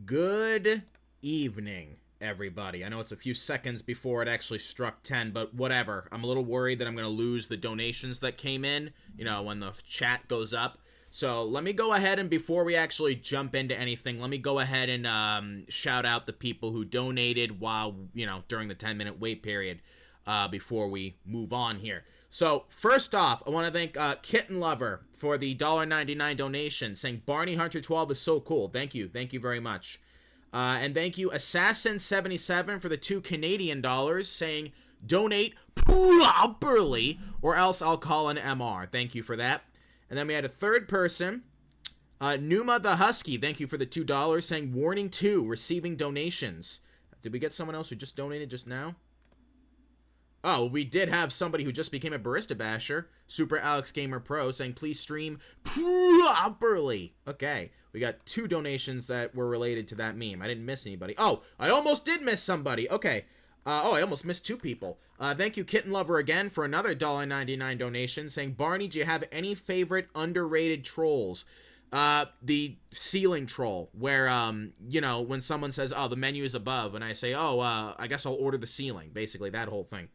Good evening, everybody. I know it's a few seconds before it actually struck 10, but whatever. I'm a little worried that I'm going to lose the donations that came in, you know, when the chat goes up. So let me go ahead and before we actually jump into anything, let me go ahead and shout out the people who donated while, you know, during the 10-minute wait period before we move on here. So, first off, I want to thank Kitten Lover for the $1.99 donation, saying Barney Hunter 12 is so cool. Thank you. Thank you very much. And thank you, Assassin77 for the $2 Canadian, saying donate properly or else I'll call an MR. Thank you for that. And then we had a third person, Numa the Husky. Thank you for the $2, saying warning 2, receiving donations. Did we get someone else who just donated just now? Oh, we did have somebody who just became a Barista Basher, Super Alex Gamer Pro, saying please stream properly. Okay, we got 2 donations that were related to that meme. I didn't miss anybody. Oh, I almost did miss somebody. Okay. I almost missed 2 people. Thank you, Kitten Lover, again, for another $1.99 donation, saying, Barney, do you have any favorite underrated trolls? The ceiling troll, where, you know, when someone says, oh, the menu is above, and I say, oh, I guess I'll order the ceiling. Basically, that whole thing.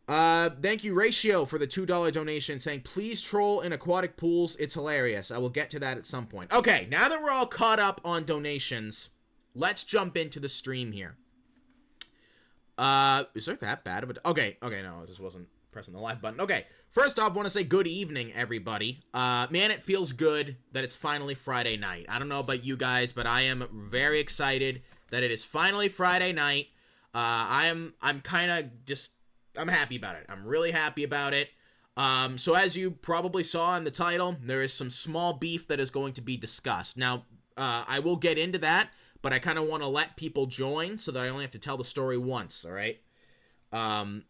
Thank you, Ratio, for the $2 donation, saying, please troll in aquatic pools. It's hilarious. I will get to that at some point. Okay, now that we're all caught up on donations, let's jump into the stream here. Is there that bad of a... Okay, no, I just wasn't pressing the live button. Okay, first off, I want to say good evening, everybody. Man, it feels good that it's finally Friday night. I don't know about you guys, but I am very excited that it is finally Friday night. I'm kind of just... I'm happy about it. I'm really happy about it. So as you probably saw in the title, there is some small beef that is going to be discussed. Now, I will get into that, but I kind of want to let people join so that I only have to tell the story once, all right?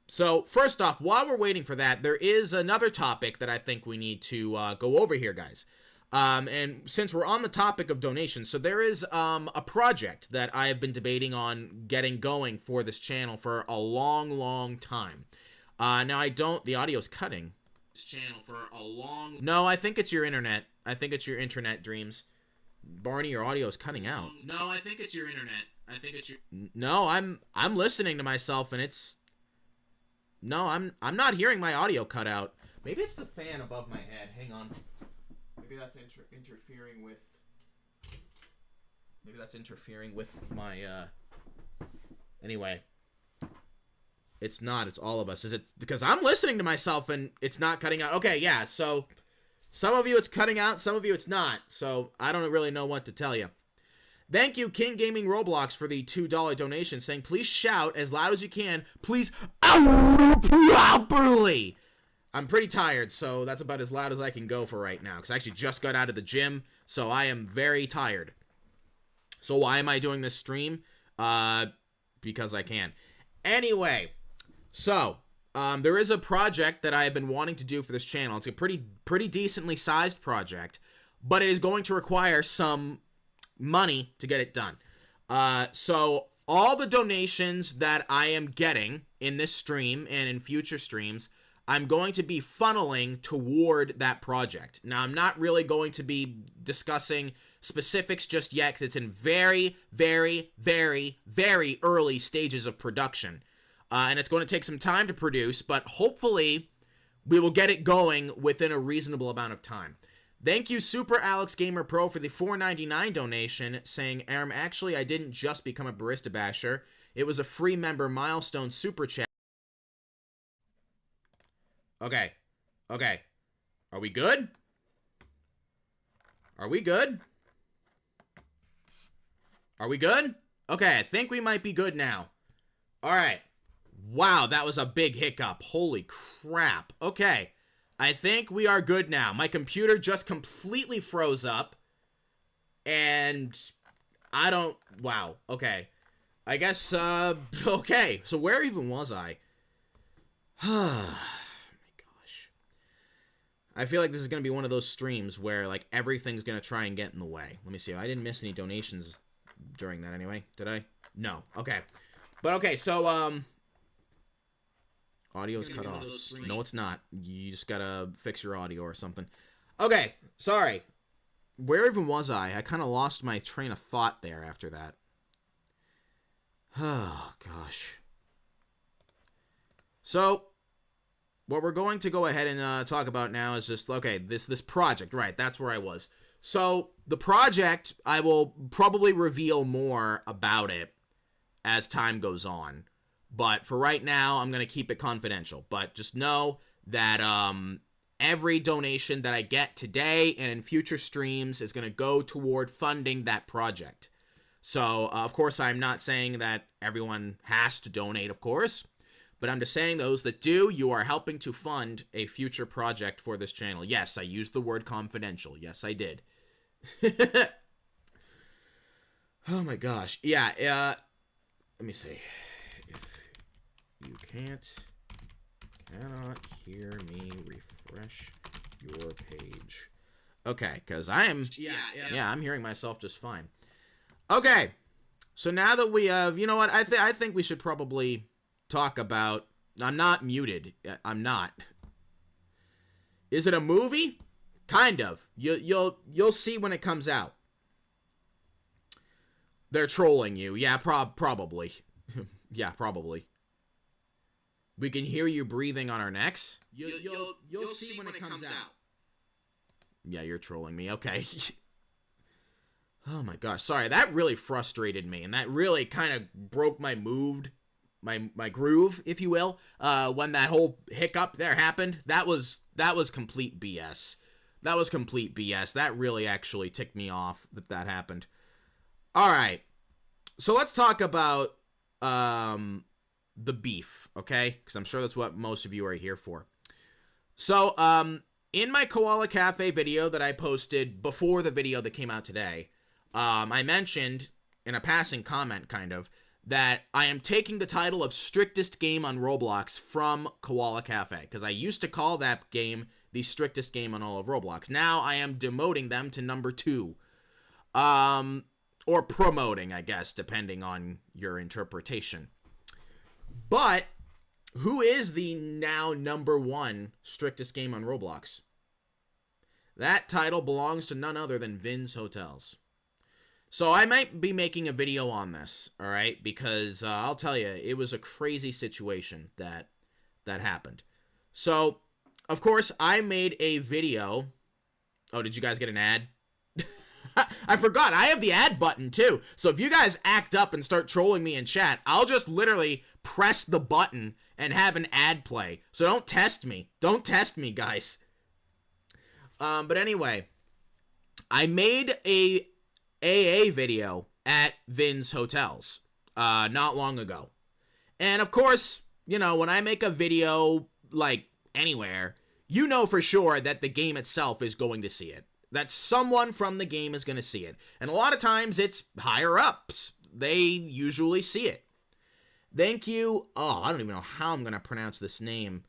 So first off, while we're waiting for that, there is another topic that I think we need to go over here, guys. And since we're on the topic of donations, so there is a project that I have been debating on getting going for this channel for a long time. Now the audio's cutting. This channel for a long... No, I think it's your internet. I think it's your internet, Dreams. Barney, your audio is cutting out. No, I think it's your internet. I think it's your... No, I'm listening to myself and it's... No, I'm not hearing my audio cut out. Maybe it's the fan above my head. Hang on. Maybe that's interfering with... Maybe that's interfering with my, Anyway. It's not. It's all of us. Is it... Because I'm listening to myself and it's not cutting out. Okay, yeah, so... Some of you it's cutting out, some of you it's not. So, I don't really know what to tell you. Thank you, King Gaming Roblox, for the $2 donation, saying, please shout as loud as you can. Please, properly. I'm pretty tired, so that's about as loud as I can go for right now. Because I actually just got out of the gym, so I am very tired. So why am I doing this stream? Because I can. Anyway, so... there is a project that I have been wanting to do for this channel. It's a pretty decently sized project, but it is going to require some money to get it done. So all the donations that I am getting in this stream and in future streams, I'm going to be funneling toward that project. Now, I'm not really going to be discussing specifics just yet because it's in very early stages of production. And it's going to take some time to produce, but hopefully we will get it going within a reasonable amount of time. Thank you, Super Alex Gamer Pro, for the $4.99 donation, saying, actually, I didn't just become a Barista Basher. It was a free member milestone super chat. Okay. Are we good? Are we good? Okay, I think we might be good now. All right. Wow, that was a big hiccup. Holy crap. Okay, I think we are good now. My computer just completely froze up. And I don't... Wow, okay. I guess, okay. So where even was I? Oh my gosh. I feel like this is going to be one of those streams where, like, everything's going to try and get in the way. Let me see. I didn't miss any donations during that anyway. Did I? No. Okay. But, okay, so, audio's cut off. No, it's not. You just gotta fix your audio or something. Okay, sorry. where even was I? I kind of lost my train of thought there after that. Oh, gosh. So, what we're going to go ahead and talk about now is just, okay, this project, right, that's where I was. So, the project, I will probably reveal more about it as time goes on. But for right now, I'm going to keep it confidential. But just know that every donation that I get today and in future streams is going to go toward funding that project. So, of course, I'm not saying that everyone has to donate, of course. But I'm just saying those that do, you are helping to fund a future project for this channel. Yes, I used the word confidential. Yes, I did. Oh my gosh. Yeah, let me see. If you cannot hear me, refresh your page. Okay, because I am... Yeah, I'm hearing myself just fine. Okay, so now that we have... You know what? I think we should probably... talk about... I'm not muted. I'm not. Is it a movie? Kind of. You'll see when it comes out. They're trolling you. Yeah, probably. Yeah, probably. We can hear you breathing on our necks. You'll see when it comes out. Yeah, you're trolling me. Okay. Oh my gosh. Sorry, that really frustrated me, and that really kind of broke my mood. My groove, if you will, when that whole hiccup there happened. That was complete BS. That was complete BS. That really actually ticked me off that happened. All right, so let's talk about the beef, okay? Because I'm sure that's what most of you are here for. So, in my Koala Cafe video that I posted before the video that came out today, I mentioned in a passing comment, kind of, that I am taking the title of strictest game on Roblox from Koala Cafe, because I used to call that game the strictest game on all of Roblox. Now I am demoting them to number 2. Or promoting, I guess, depending on your interpretation. But, who is the now number 1 strictest game on Roblox? That title belongs to none other than Vin's Hotels. So I might be making a video on this, all right? Because I'll tell you, it was a crazy situation that happened. So, of course, I made a video. Oh, did you guys get an ad? I forgot, I have the ad button too. So if you guys act up and start trolling me in chat, I'll just literally press the button and have an ad play. So don't test me. Don't test me, guys. But anyway, I made a AA video at Vin's Hotels not long ago. And of course, you know, when I make a video like anywhere, you know for sure that the game itself is going to see it. That someone from the game is going to see it. And a lot of times it's higher ups. They usually see it. Thank you. Oh, I don't even know how I'm going to pronounce this name.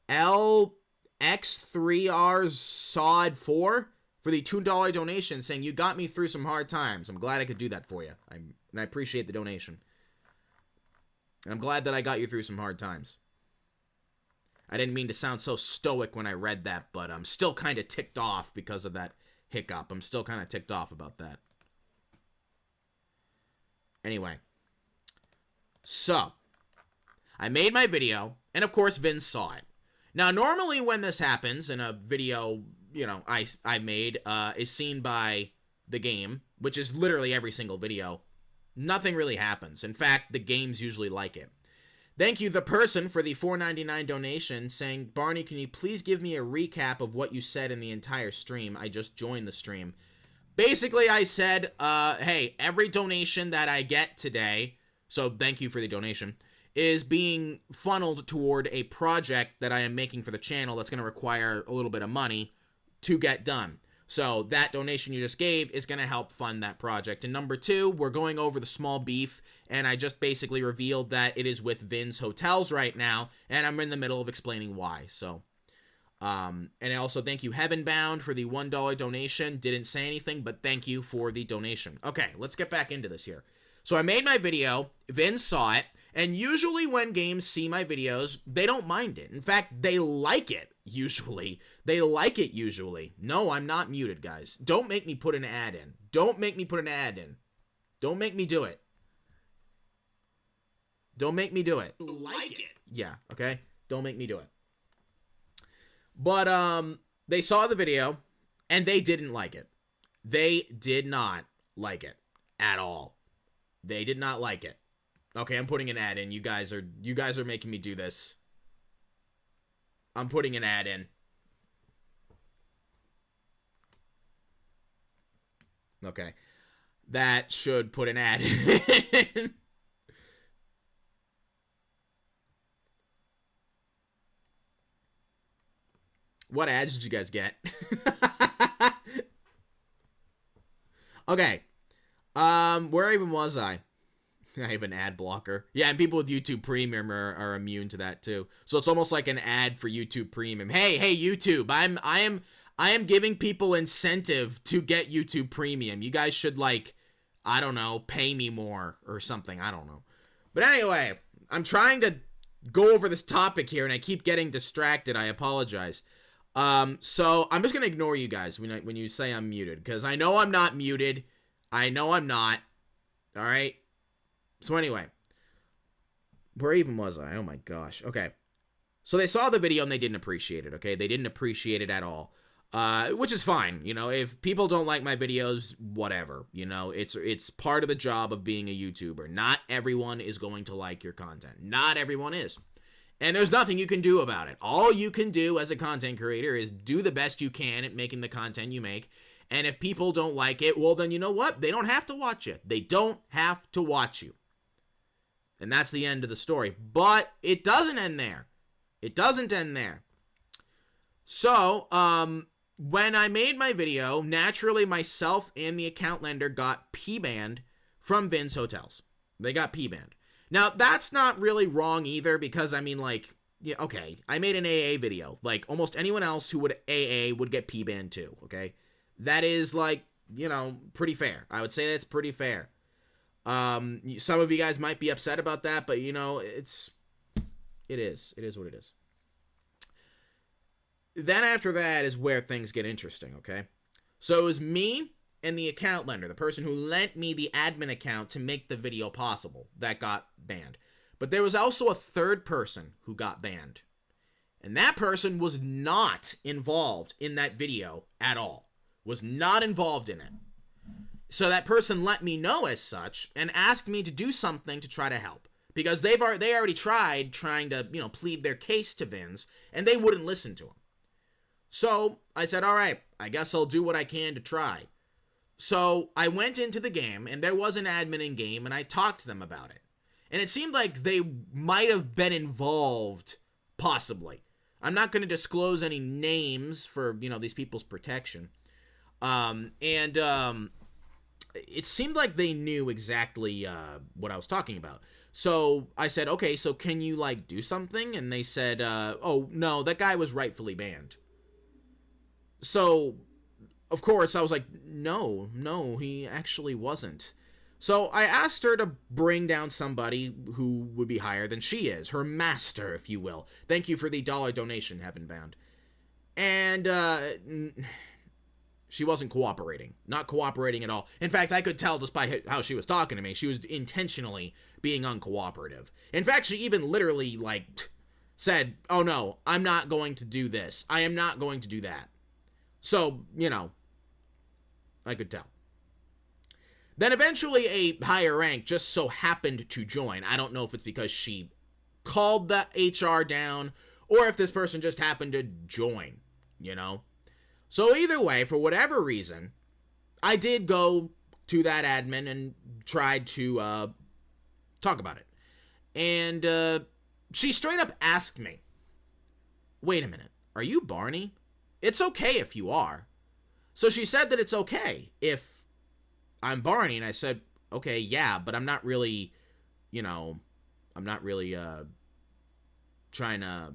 LX3R Sod 4 for the $2 donation, saying, you got me through some hard times. I'm glad I could do that for you. And I appreciate the donation. And I'm glad that I got you through some hard times. I didn't mean to sound so stoic when I read that, but I'm still kind of ticked off because of that hiccup. I'm still kind of ticked off about that. Anyway. So, I made my video, and of course Vince saw it. Now, normally when this happens in a video, you know, I made, is seen by the game, which is literally every single video, nothing really happens. In fact, the games usually like it. Thank you, the person, for the $4.99 donation, saying, Barney, can you please give me a recap of what you said in the entire stream? I just joined the stream. Basically, I said, hey, every donation that I get today, so thank you for the donation, is being funneled toward a project that I am making for the channel that's going to require a little bit of money to get done. So that donation you just gave is going to help fund that project. And number 2, we're going over the small beef, and I just basically revealed that it is with Vin's Hotels right now, and I'm in the middle of explaining why. So, and also thank you Heavenbound for the $1 donation. Didn't say anything, but thank you for the donation. Okay, let's get back into this here. So I made my video, Vin saw it, and usually when games see my videos, they don't mind it. In fact, they like it. usually. They like it usually. No, I'm not muted, guys. Don't make me put an ad in. Don't make me put an ad in. Don't make me do it. Don't make me do it. Like it. Yeah, okay? Don't make me do it. But, they saw the video, and they didn't like it. They did not like it at all. They did not like it. Okay, I'm putting an ad in. You guys are making me do this. I'm putting an ad in. Okay. That should put an ad in. What ads did you guys get? Okay. Where even was I? I have an ad blocker. Yeah, and people with YouTube Premium are immune to that too. So it's almost like an ad for YouTube Premium. Hey, YouTube, I am giving people incentive to get YouTube Premium. You guys should, like, I don't know, pay me more or something. I don't know. But anyway, I'm trying to go over this topic here, and I keep getting distracted. I apologize. So I'm just gonna ignore you guys when you say I'm muted, because I know I'm not muted. I know I'm not. All right. So anyway, where even was I? Oh my gosh. Okay. So they saw the video and they didn't appreciate it. Okay, they didn't appreciate it at all. Which is fine. You know, if people don't like my videos, whatever. You know, it's part of the job of being a YouTuber. Not everyone is going to like your content. Not everyone is. And there's nothing you can do about it. All you can do as a content creator is do the best you can at making the content you make. And if people don't like it, well, then you know what? They don't have to watch it. They don't have to watch you. And that's the end of the story. But it doesn't end there. It doesn't end there. So, when I made my video, naturally myself and the account lender got P-banned from Vin's Hotels. They got P-banned. Now, that's not really wrong either, because, I mean, like, yeah, okay, I made an AA video. Like, almost anyone else who would AA would get P-banned too, okay? That is, like, you know, pretty fair. I would say that's pretty fair. Some of you guys might be upset about that, but, you know, it is what it is. Then after that is where things get interesting, okay? So it was me and the account lender, the person who lent me the admin account to make the video possible, that got banned. But there was also a third person who got banned. And that person was not involved in that video at all. Was not involved in it. So that person let me know as such and asked me to do something to try to help. Because they already tried trying to, you know, plead their case to Vince, and they wouldn't listen to him. So I said, all right, I guess I'll do what I can to try. So I went into the game, and there was an admin in game, and I talked to them about it. And it seemed like they might have been involved, possibly. I'm not going to disclose any names for, you know, these people's protection. It seemed like they knew exactly what I was talking about. So I said, okay, so can you, like, do something? And they said, oh, no, that guy was rightfully banned. So, of course, I was like, no, he actually wasn't. So I asked her to bring down somebody who would be higher than she is, her master, if you will. Thank you for the $1 donation, Heavenbound. And, she wasn't cooperating. Not cooperating at all. In fact, I could tell just by how she was talking to me. She was intentionally being uncooperative. In fact, she even literally, like, said, oh no, I'm not going to do this. I am not going to do that. So, you know, I could tell. Then eventually a higher rank just so happened to join. I don't know if it's because she called the HR down or if this person just happened to join, you know? So either way, for whatever reason, I did go to that admin and tried to talk about it. And she straight up asked me, wait a minute, are you Barney? It's okay if you are. So she said that it's okay if I'm Barney, and I said, okay, yeah, but I'm not really, you know, I'm not really trying to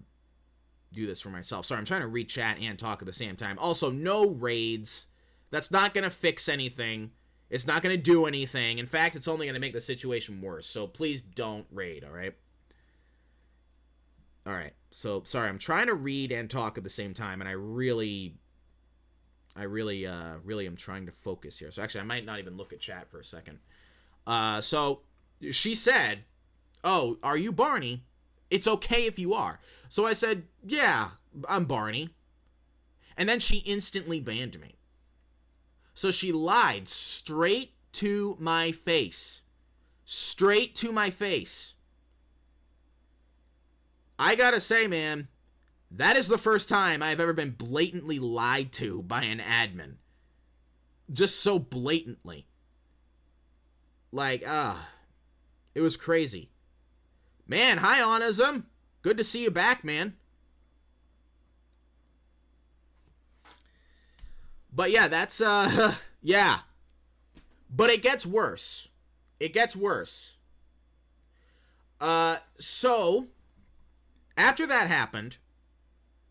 do this for myself. Sorry, I'm trying to read chat and talk at the same time. Also, no raids. That's not going to fix anything. It's not going to do anything. In fact, it's only going to make the situation worse. So please don't raid, all right? All right. So sorry, I'm trying to read and talk at the same time, and I really am trying to focus here. So actually, I might not even look at chat for a second. So she said, "Oh, are you Barney? It's okay if you are." So I said, "Yeah, I'm Barney." And then she instantly banned me. So she lied straight to my face. Straight to my face. I gotta say, man, that is the first time I've ever been blatantly lied to by an admin. Just so blatantly. Like, it was crazy. Man, hi, Onism. Good to see you back, man. But yeah, that's, yeah. But it gets worse. It gets worse. So, after that happened,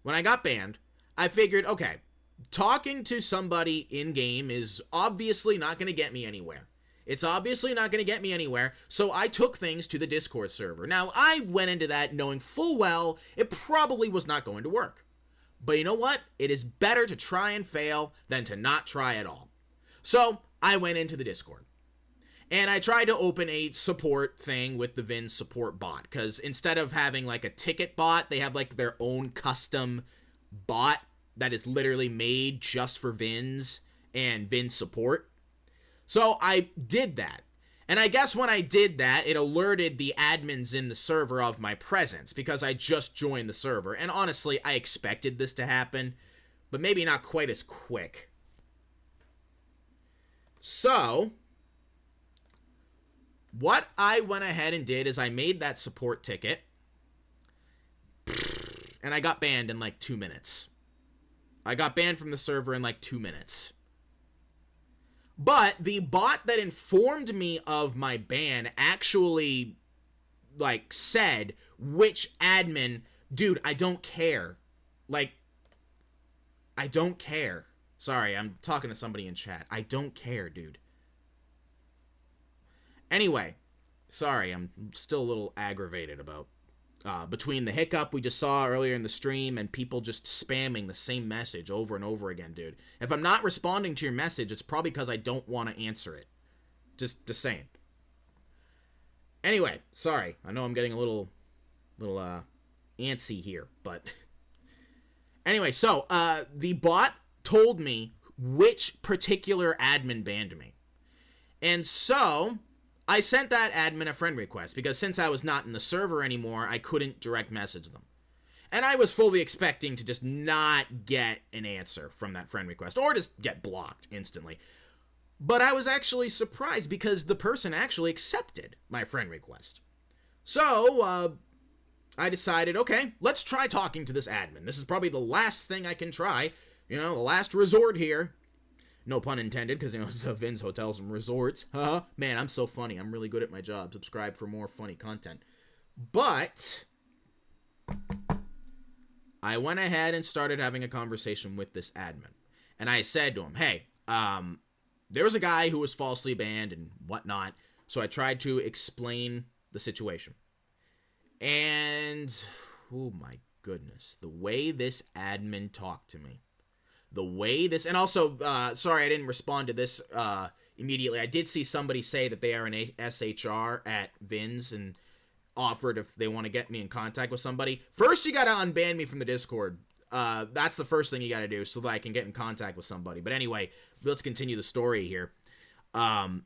when I got banned, I figured, okay, talking to somebody in-game is obviously not going to get me anywhere. It's obviously not going to get me anywhere, so I took things to the Discord server. Now, I went into that knowing full well it probably was not going to work. But you know what? It is better to try and fail than to not try at all. So, I went into the Discord. And I tried to open a support thing with the Vins support bot. Because instead of having like a ticket bot, they have like their own custom bot that is literally made just for Vins and Vins support. So I did that. And I guess when I did that, it alerted the admins in the server of my presence because I just joined the server. And honestly, I expected this to happen, but maybe not quite as quick. So, what I went ahead and did is I made that support ticket, and I got banned in like 2 minutes. I got banned from the server in like 2 minutes. But the bot that informed me of my ban actually, like, said which admin... Dude, I don't care. Like, I don't care. Sorry, I'm talking to somebody in chat. I don't care, dude. Anyway, sorry, I'm still a little aggravated about... between the hiccup we just saw earlier in the stream and people just spamming the same message over and over again, dude. If I'm not responding to your message, it's probably because I don't want to answer it. Just saying. Anyway, sorry. I know I'm getting a little antsy here, but... Anyway, so, the bot told me which particular admin banned me. And so... I sent that admin a friend request, because since I was not in the server anymore, I couldn't direct message them. And I was fully expecting to just not get an answer from that friend request, or just get blocked instantly. But I was actually surprised, because the person actually accepted my friend request. So, I decided, okay, let's try talking to this admin. This is probably the last thing I can try, the last resort here. No pun intended, because, it's Vins Hotels and Resorts. Man, I'm so funny. I'm really good at my job. Subscribe for more funny content. But I went ahead and started having a conversation with this admin. And I said to him, hey, there was a guy who was falsely banned and whatnot. So I tried to explain the situation. And, oh my goodness, the way this admin talked to me. The way this... And also, sorry I didn't respond to this immediately. I did see somebody say that they are an SHR at Vins and offered if they want to get me in contact with somebody. First, you got to unban me from the Discord. That's the first thing you got to do so that I can get in contact with somebody. But anyway, let's continue the story here. I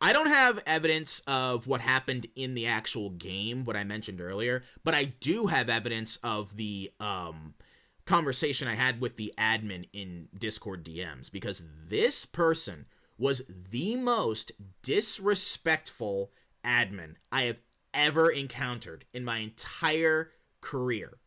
don't have evidence of what happened in the actual game, what I mentioned earlier. But I do have evidence of the... conversation I had with the admin in Discord DMs, because this person was the most disrespectful admin I have ever encountered in my entire career,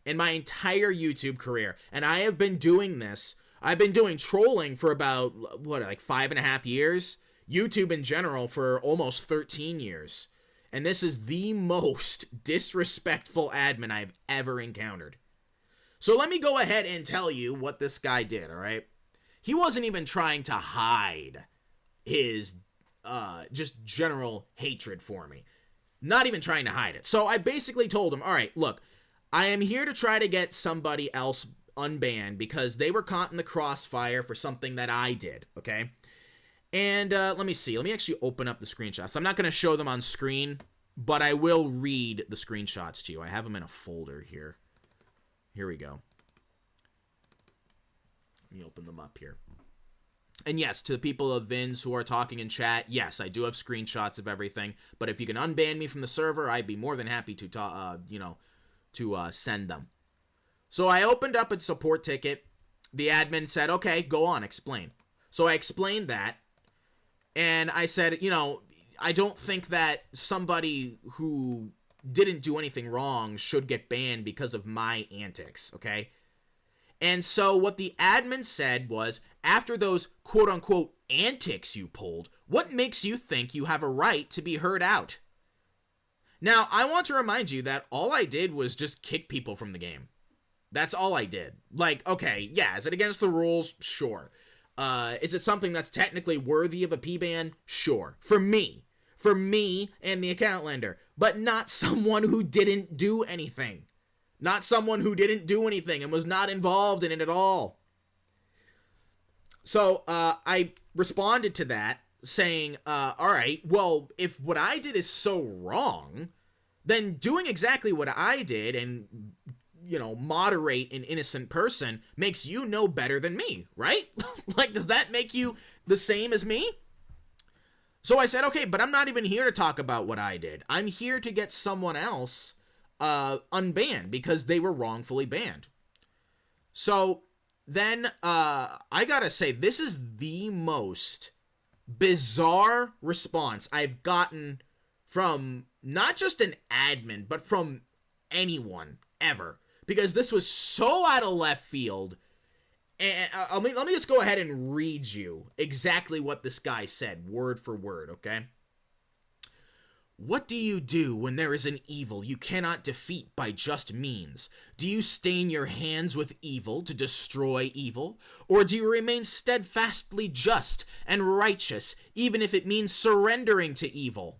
in my entire YouTube career. And I have been doing this. I've been doing trolling for about, like 5.5 years? YouTube in general for almost 13 years. And this is the most disrespectful admin I've ever encountered. So let me go ahead and tell you what this guy did, all right? He wasn't even trying to hide his just general hatred for me. Not even trying to hide it. So I basically told him, all right, look, I am here to try to get somebody else unbanned because they were caught in the crossfire for something that I did, okay? And let me see. Let me actually open up the screenshots. I'm not going to show them on screen, but I will read the screenshots to you. I have them in a folder here. Here we go. Let me open them up here. And yes, to the people of Vins who are talking in chat, yes, I do have screenshots of everything. But if you can unban me from the server, I'd be more than happy to send them. So I opened up a support ticket. The admin said, okay, go on, explain. So I explained that. And I said, I don't think that somebody who didn't do anything wrong should get banned because of my antics, okay? And so what the admin said was, after those quote-unquote antics you pulled, what makes you think you have a right to be heard out? Now, I want to remind you that all I did was just kick people from the game. That's all I did. Like, okay, yeah, is it against the rules? Sure. Is it something that's technically worthy of a P-ban? Sure. For me and the account lender. But not someone who didn't do anything. Not someone who didn't do anything and was not involved in it at all. So, I responded to that saying, all right, well, if what I did is so wrong, then doing exactly what I did and, moderate an innocent person makes you no better than me, right? Like, does that make you the same as me? So I said, okay, but I'm not even here to talk about what I did. I'm here to get someone else unbanned because they were wrongfully banned. So then I gotta say, this is the most bizarre response I've gotten from not just an admin, but from anyone ever. Because this was so out of left field. And let me just go ahead and read you exactly what this guy said, word for word, okay? What do you do when there is an evil you cannot defeat by just means? Do you stain your hands with evil to destroy evil? Or do you remain steadfastly just and righteous, even if it means surrendering to evil?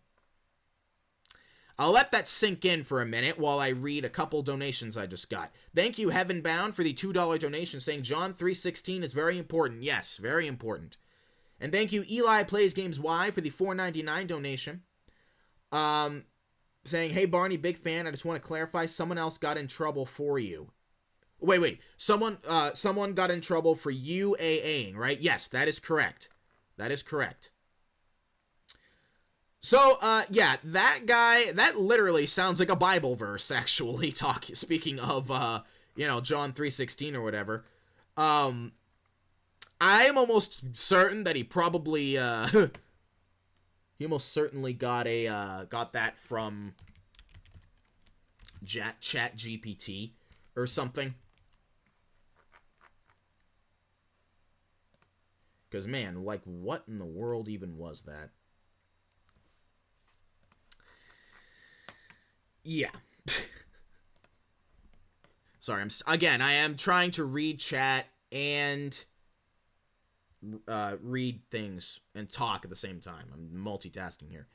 I'll let that sink in for a minute while I read a couple donations I just got. Thank you, Heavenbound, for the $2 donation saying John 3:16 is very important. Yes, very important. And thank you, Eli Plays Games Y, for the $4.99 donation. Saying, hey, Barney, big fan. I just want to clarify, someone else got in trouble for you. Wait. Someone got in trouble for you AAing, right? Yes, that is correct. That is correct. So, yeah, that guy, that literally sounds like a Bible verse, actually, speaking of, John 3:16 or whatever. I am almost certain that he probably, he almost certainly got that from Chat GPT or something. Because, man, like, what in the world even was that? Yeah. Sorry, I am trying to read chat and read things and talk at the same time. I'm multitasking here.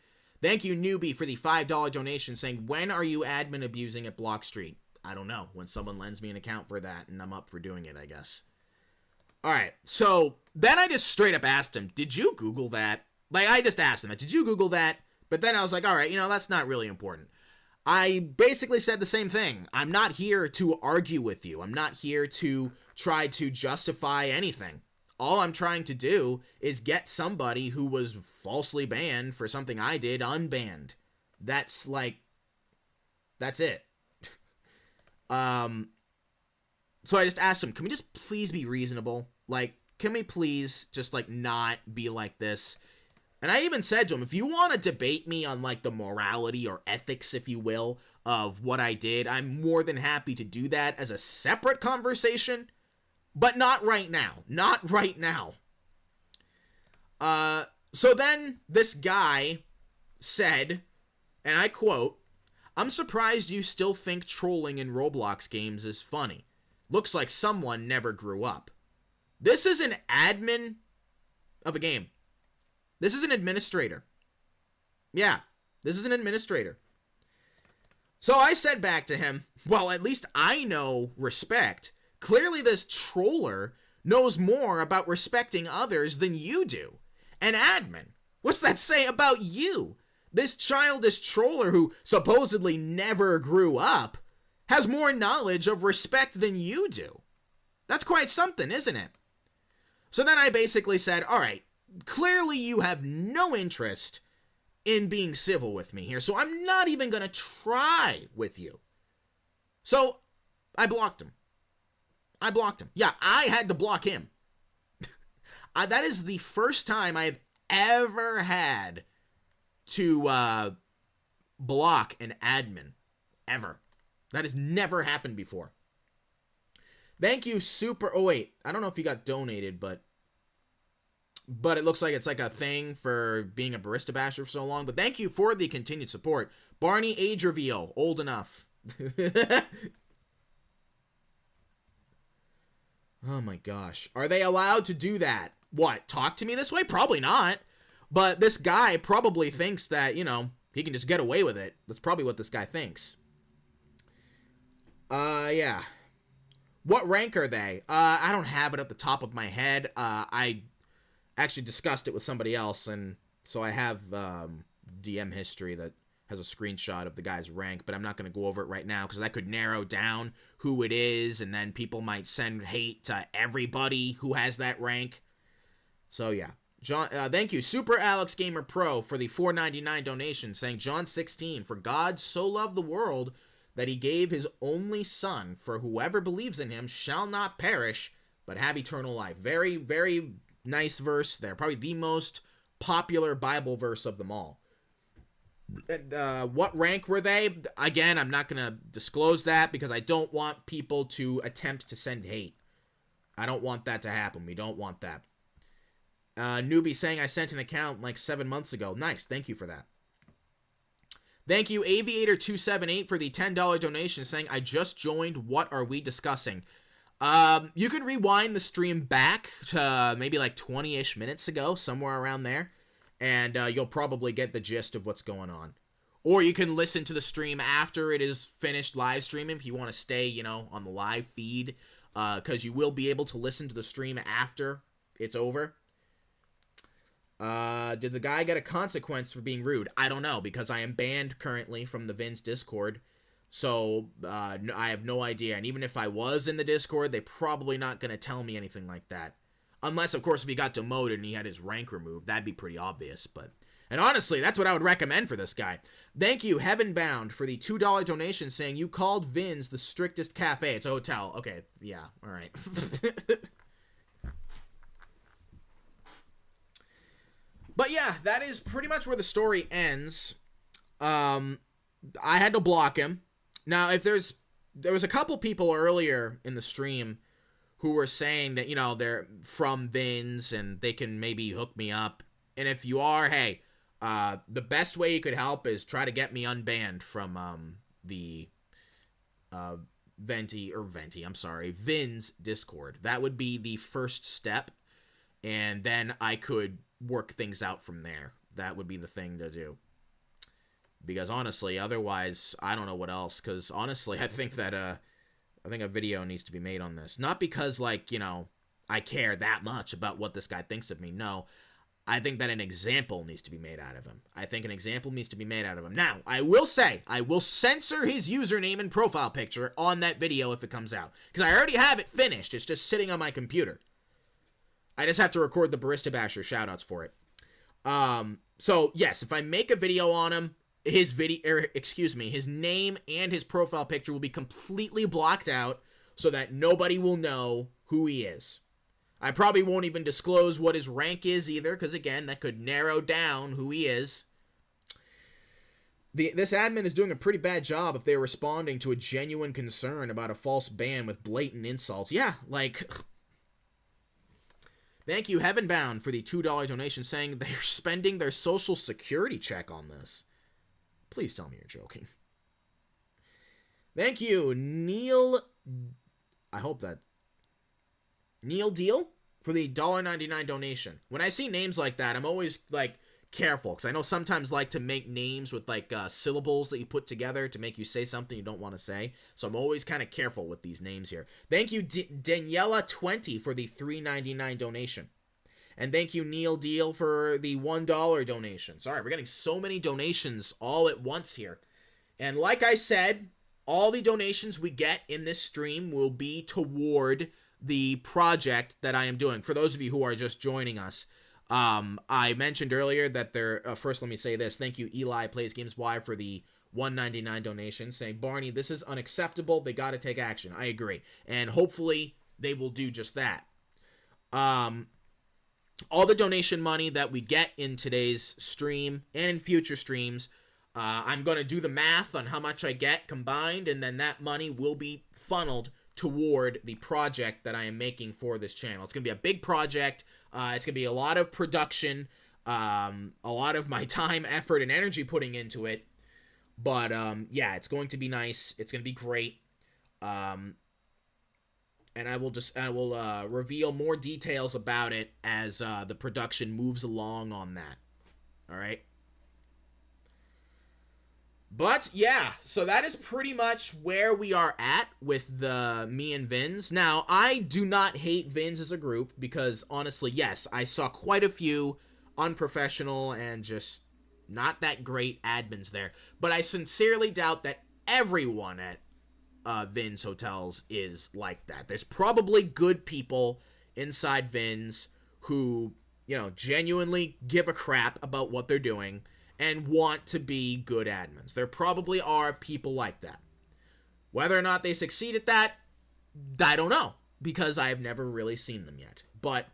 Thank you, Newbie, for the $5 donation saying, when are you admin abusing at Blockstreet? I don't know. When someone lends me an account for that, and I'm up for doing it, I guess. Alright, so then I just straight up asked him, did you Google that? Like, I just asked him, did you Google that? But then I was like, alright, that's not really important. I basically said the same thing. I'm not here to argue with you. I'm not here to try to justify anything. All I'm trying to do is get somebody who was falsely banned for something I did unbanned. That's it. So I just asked him, can we just please be reasonable? Like, can we please just, not be like this? And I even said to him, if you want to debate me on, the morality or ethics, if you will, of what I did, I'm more than happy to do that as a separate conversation, but not right now. Not right now. So then this guy said, and I quote, I'm surprised you still think trolling in Roblox games is funny. Looks like someone never grew up. This is an admin of a game. This is an administrator. Yeah, this is an administrator. So I said back to him, well, at least I know respect. Clearly this troller knows more about respecting others than you do. And admin, what's that say about you? This childish troller who supposedly never grew up has more knowledge of respect than you do. That's quite something, isn't it? So then I basically said, all right, clearly you have no interest in being civil with me here, so I'm not even going to try with you. So I blocked him. Yeah, I had to block him. That is the first time I've ever had to block an admin. Ever. That has never happened before. Thank you, Super... Oh, wait. I don't know if you got donated, but it looks like it's like a thing for being a barista basher for so long. But thank you for the continued support. Barney age reveal. Old enough. Oh my gosh. Are they allowed to do that? What? Talk to me this way? Probably not. But this guy probably thinks that, you know, he can just get away with it. That's probably what this guy thinks. Yeah. What rank are they? I don't have it at the top of my head. I actually discussed it with somebody else, and so I have DM history that has a screenshot of the guy's rank, but I'm not going to go over it right now because that could narrow down who it is, and then people might send hate to everybody who has that rank. So yeah. John, thank you, Super Alex Gamer Pro, for the $4.99 donation, saying, John 16, for God so loved the world that he gave his only son, for whoever believes in him shall not perish, but have eternal life. Very, very nice verse there. Probably the most popular Bible verse of them all. What rank were they? Again, I'm not going to disclose that because I don't want people to attempt to send hate. I don't want that to happen. We don't want that. Newbie saying I sent an account like 7 months ago. Nice. Thank you for that. Thank you, Aviator278, for the $10 donation saying, I just joined. What are we discussing? You can rewind the stream back to maybe like 20-ish minutes ago, somewhere around there, and you'll probably get the gist of what's going on. Or you can listen to the stream after it is finished live streaming if you want to stay, you know, on the live feed, because you will be able to listen to the stream after it's over. Did the guy get a consequence for being rude? I don't know, because I am banned currently from the Vin's Discord, so I have no idea. And even if I was in the Discord, they're probably not going to tell me anything like that. Unless, of course, if he got demoted and he had his rank removed, that'd be pretty obvious. And honestly, that's what I would recommend for this guy. Thank you, Heavenbound, for the $2 donation saying, you called Vin's the strictest cafe. It's a hotel. Okay, yeah, all right. But yeah, that is pretty much where the story ends. I had to block him. Now, if there was a couple people earlier in the stream who were saying that, you know, they're from Vins and they can maybe hook me up. And if you are, hey, the best way you could help is try to get me unbanned from the Vin's Discord. That would be the first step. And then I could work things out from there. That would be the thing to do. Because honestly, otherwise, I don't know what else. Because honestly, I think that a video needs to be made on this. Not because, like, you know, I care that much about what this guy thinks of me. No, I think that an example needs to be made out of him. Now, I will say, I will censor his username and profile picture on that video if it comes out. Because I already have it finished. It's just sitting on my computer. I just have to record the Barista Basher shoutouts for it. So yes, if I make a video on him, his name and his profile picture will be completely blocked out so that nobody will know who he is. I probably won't even disclose what his rank is either, because again, that could narrow down who he is. This admin is doing a pretty bad job if they're responding to a genuine concern about a false ban with blatant insults. Yeah, like... Thank you, Heavenbound, for the $2 donation saying they're spending their social security check on this. Please tell me you're joking. Thank you, Neil... I hope that... Neil Deal? For the $1.99 donation. When I see names like that, I'm always, like, careful, because I know sometimes like to make names with like syllables that you put together to make you say something you don't want to say. So I'm always kind of careful with these names here. Thank you, Daniela20 for the $3.99 donation. And thank you, Neil Deal, for the $1 donation. Sorry, we're getting so many donations all at once here. And like I said, all the donations we get in this stream will be toward the project that I am doing. For those of you who are just joining us, I mentioned earlier that first let me say this. Thank you, Eli Plays Games Y, for the $1.99 donation, saying, Barney, this is unacceptable. They got to take action. I agree. And hopefully they will do just that. All the donation money that we get in today's stream and in future streams, I'm going to do the math on how much I get combined, and then that money will be funneled toward the project that I am making for this channel. It's going to be a big project. It's going to be a lot of production, a lot of my time, effort, and energy putting into it. But, yeah, it's going to be nice. It's going to be great. And I will reveal more details about it as the production moves along on that. All right. But yeah, so that is pretty much where we are at with me and Vins. Now, I do not hate Vins as a group because honestly, yes, I saw quite a few unprofessional and just not that great admins there. But I sincerely doubt that everyone at Vins Hotels is like that. There's probably good people inside Vins who, genuinely give a crap about what they're doing and want to be good admins. There probably are people like that. Whether or not they succeed at that, I don't know, because I have never really seen them yet. But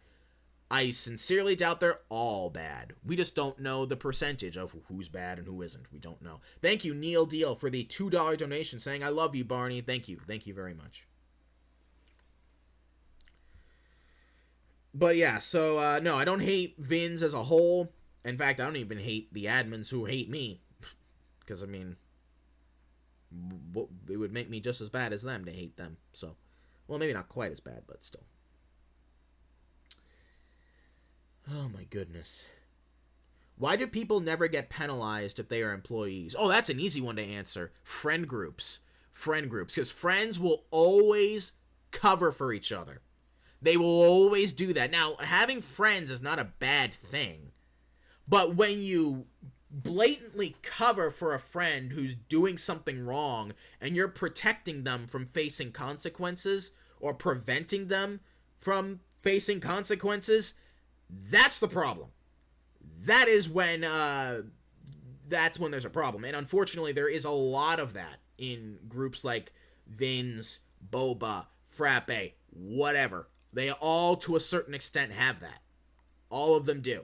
I sincerely doubt they're all bad. We just don't know the percentage of who's bad and who isn't. We don't know. Thank you, Neil Deal, for the $2 donation saying, I love you, Barney. Thank you. Thank you very much. But yeah, so, no, I don't hate Vins as a whole. In fact, I don't even hate the admins who hate me. Because, I mean, it would make me just as bad as them to hate them. So, well, maybe not quite as bad, but still. Oh my goodness. Why do people never get penalized if they are employees? Oh, that's an easy one to answer. Friend groups. Friend groups. Because friends will always cover for each other. They will always do that. Now, having friends is not a bad thing. But when you blatantly cover for a friend who's doing something wrong and you're protecting them from facing consequences or preventing them from facing consequences, that's the problem. That is when, that's when there's a problem. And unfortunately, there is a lot of that in groups like Vins, Boba, Frappe, whatever. They all, to a certain extent, have that. All of them do.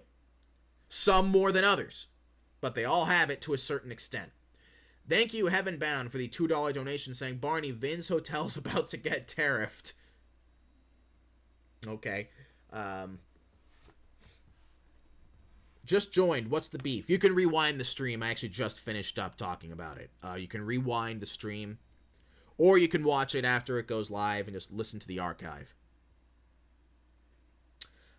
Some more than others. But they all have it to a certain extent. Thank you, Heavenbound, for the $2 donation saying, Barney, Vins Hotel's about to get tariffed. Okay. Just joined. What's the beef? You can rewind the stream. I actually just finished up talking about it. You can rewind the stream. Or you can watch it after it goes live and just listen to the archive.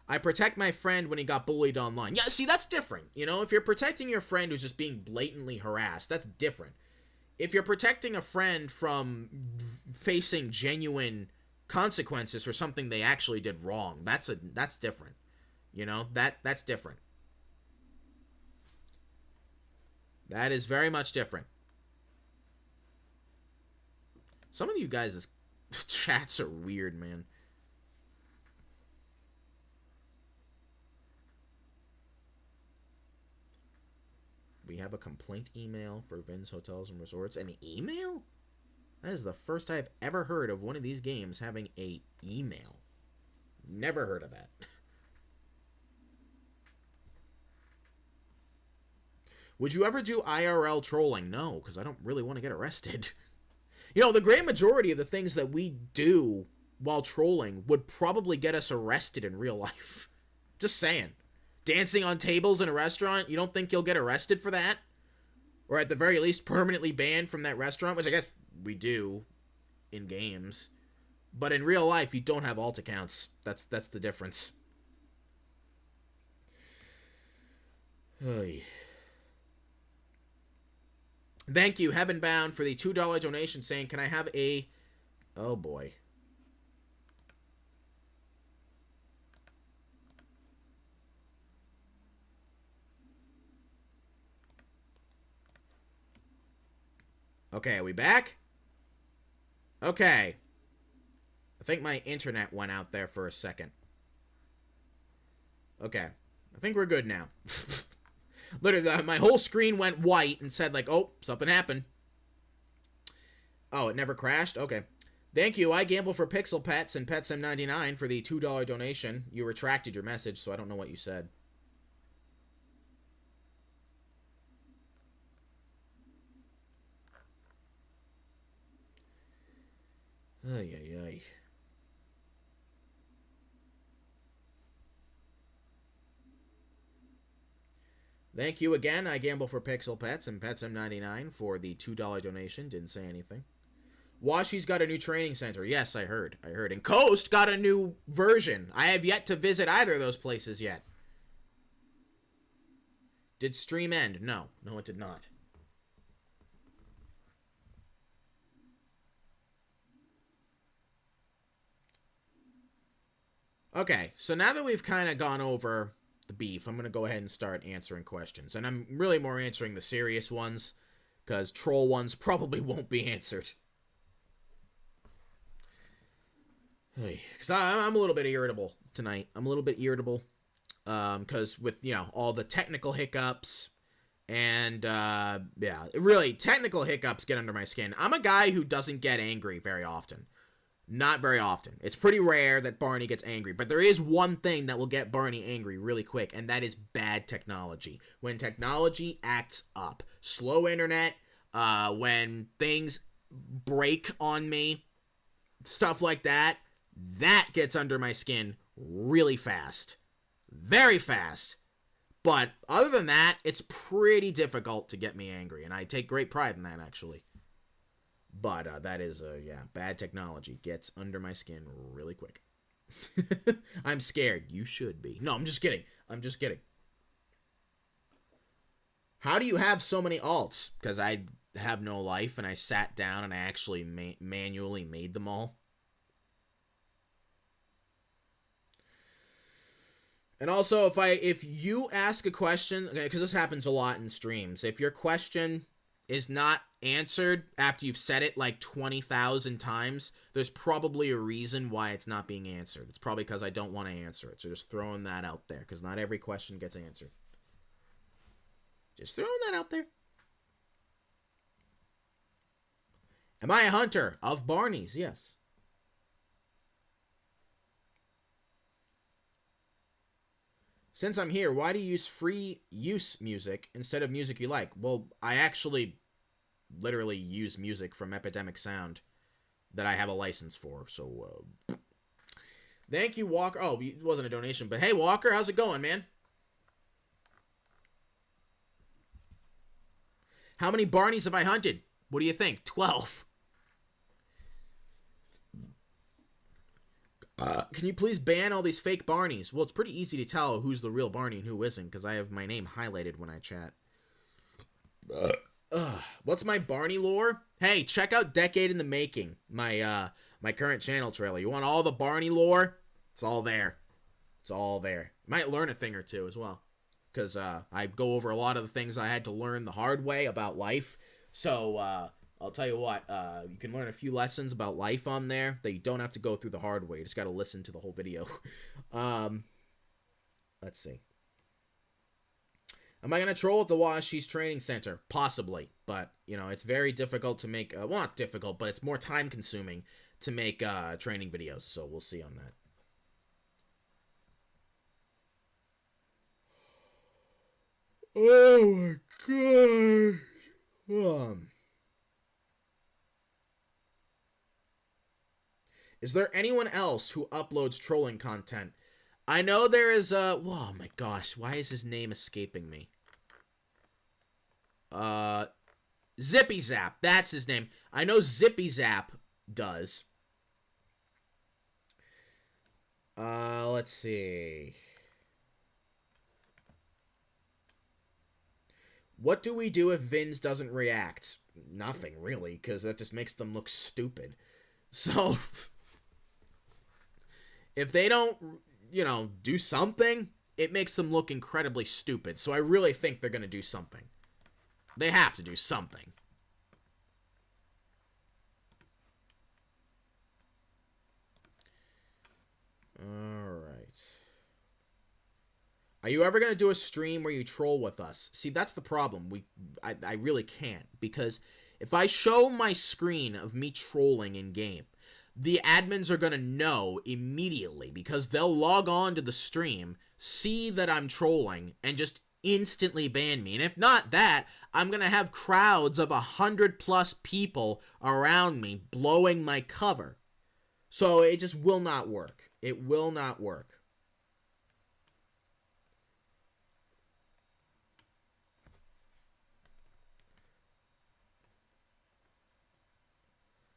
I protect my friend when he got bullied online. Yeah, see, that's different. If you're protecting your friend who's just being blatantly harassed, that's different. If you're protecting a friend from facing genuine consequences for something they actually did wrong, that's different. That's different. That is very much different. Some of you guys' chats are weird, man. We have a complaint email for Vins Hotels and Resorts. An email? That is the first I've ever heard of one of these games having a email. Never heard of that. Would you ever do IRL trolling? No, because I don't really want to get arrested. The great majority of the things that we do while trolling would probably get us arrested in real life. Just saying. Dancing on tables in a restaurant, you don't think you'll get arrested for that? Or at the very least permanently banned from that restaurant, which I guess we do in games. But in real life, you don't have alt accounts. That's the difference. Oy. Thank you, Heavenbound, for the $2 donation saying, can I have a... Oh, boy. Okay, are we back? Okay. I think my internet went out there for a second. Okay. I think we're good now. Literally, my whole screen went white and said, like, oh, something happened. Oh, it never crashed? Okay. Thank you. I gamble for Pixel Pets and PetsM99 for the $2 donation. You retracted your message, so I don't know what you said. Ay, ay, ay. Thank you again. I gamble for Pixel Pets and PetsM99 for the $2 donation. Didn't say anything. Washi's got a new training center. Yes, I heard. And Coast got a new version. I have yet to visit either of those places yet. Did stream end? No. No, it did not. Okay, so now that we've kind of gone over the beef, I'm going to go ahead and start answering questions. And I'm really more answering the serious ones, because troll ones probably won't be answered. Because I'm a little bit irritable tonight. I'm a little bit irritable, because with, you know, all the technical hiccups, and, yeah, really, technical hiccups get under my skin. I'm a guy who doesn't get angry very often. Not very often. It's pretty rare that Barney gets angry, but there is one thing that will get Barney angry really quick, and that is bad technology. When technology acts up. Slow internet, when things break on me, stuff like that, that gets under my skin really fast. Very fast. But other than that, it's pretty difficult to get me angry, and I take great pride in that, actually. But that is, yeah, bad technology gets under my skin really quick. I'm scared. You should be. No, I'm just kidding. How do you have so many alts? Because I have no life, and I sat down and I actually manually made them all. And also, if you ask a question, okay, because this happens a lot in streams, if your question is not answered after you've said it like 20,000 times, there's probably a reason why it's not being answered. It's probably because I don't want to answer it. So just throwing that out there, because not every question gets answered. Just throwing that out there. Am I a hunter? Of Barneys, yes. Since I'm here, why do you use free use music instead of music you like? Well, I actually literally use music from Epidemic Sound that I have a license for, so thank you, Walker. Oh, it wasn't a donation, but hey, Walker, how's it going, man? How many Barneys have I hunted? What do you think? 12. Can you please ban all these fake Barneys? Well, it's pretty easy to tell who's the real Barney and who isn't, because I have my name highlighted when I chat. What's my Barney lore? Hey, check out Decade in the Making, my current channel trailer. You want all the Barney lore? It's all there. It's all there. You might learn a thing or two as well, because I go over a lot of the things I had to learn the hard way about life. So I'll tell you what, you can learn a few lessons about life on there that you don't have to go through the hard way. You just got to listen to the whole video. Let's see. Am I going to troll at the Washi's training center? Possibly, but, you know, it's very difficult to make, well, not difficult, but it's more time-consuming to make training videos, so we'll see on that. Oh my gosh. Is there anyone else who uploads trolling content? I know there is oh my gosh, why is his name escaping me? Zippy Zap, that's his name. I know Zippy Zap does. Let's see. What do we do if Vince doesn't react? Nothing, really, because that just makes them look stupid. So, if they don't, do something, it makes them look incredibly stupid. So I really think they're going to do something. They have to do something. Alright. Are you ever going to do a stream where you troll with us? See, that's the problem. I really can't. Because if I show my screen of me trolling in-game, the admins are going to know immediately. Because they'll log on to the stream, see that I'm trolling, and just instantly ban me. And if not that, I'm going to have crowds of 100+ people around me blowing my cover. So it just will not work. It will not work.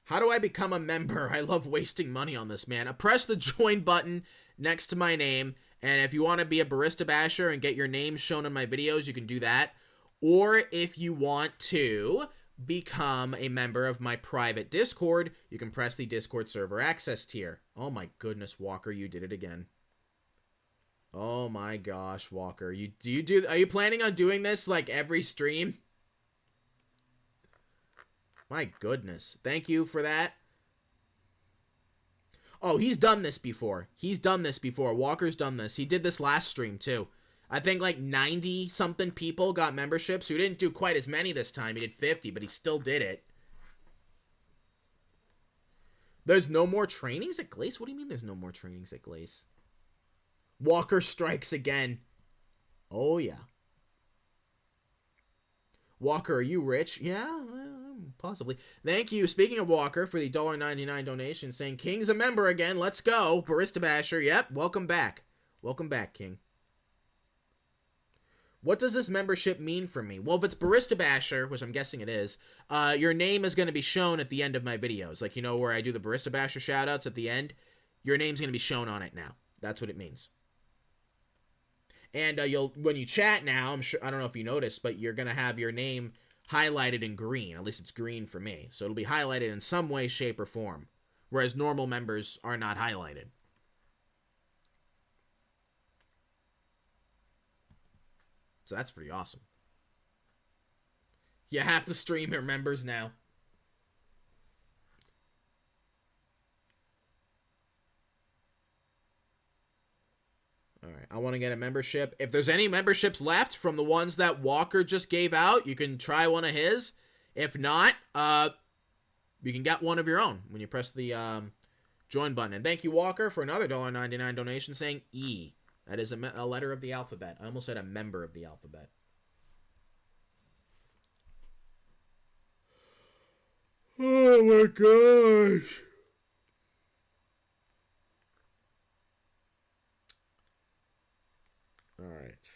How do I become a member? I love wasting money on this, man. Press the join button next to my name. And if you want to be a barista basher and get your name shown in my videos, you can do that. Or if you want to become a member of my private Discord, you can press the Discord server access tier. Oh my goodness, Walker, you did it again. Oh my gosh, Walker. Are you planning on doing this like every stream? My goodness. Thank you for that. Oh, he's done this before. He's done this before. Walker's done this. He did this last stream, too. I think like 90-something people got memberships. He didn't do quite as many this time. He did 50, but he still did it. There's no more trainings at Glace? What do you mean there's no more trainings at Glace? Walker strikes again. Oh, yeah. Walker, are you rich? Yeah, possibly. Thank you. Speaking of Walker, for the $1.99 donation, saying King's a member again. Let's go. Barista Basher. Yep. Welcome back. Welcome back, King. What does this membership mean for me? Well, if it's Barista Basher, which I'm guessing it is, your name is going to be shown at the end of my videos. Like, where I do the Barista Basher shoutouts at the end. Your name's going to be shown on it now. That's what it means. And when you chat now, I don't know if you noticed, but you're going to have your name highlighted in green. At least it's green for me. So it'll be highlighted in some way, shape, or form. Whereas normal members are not highlighted. So that's pretty awesome. Yeah, half the stream are members now. Alright, I want to get a membership. If there's any memberships left from the ones that Walker just gave out, you can try one of his. If not, you can get one of your own when you press the join button. And thank you, Walker, for another $1.99 donation saying E. That is a letter of the alphabet. I almost said a member of the alphabet. Oh my gosh. Alright.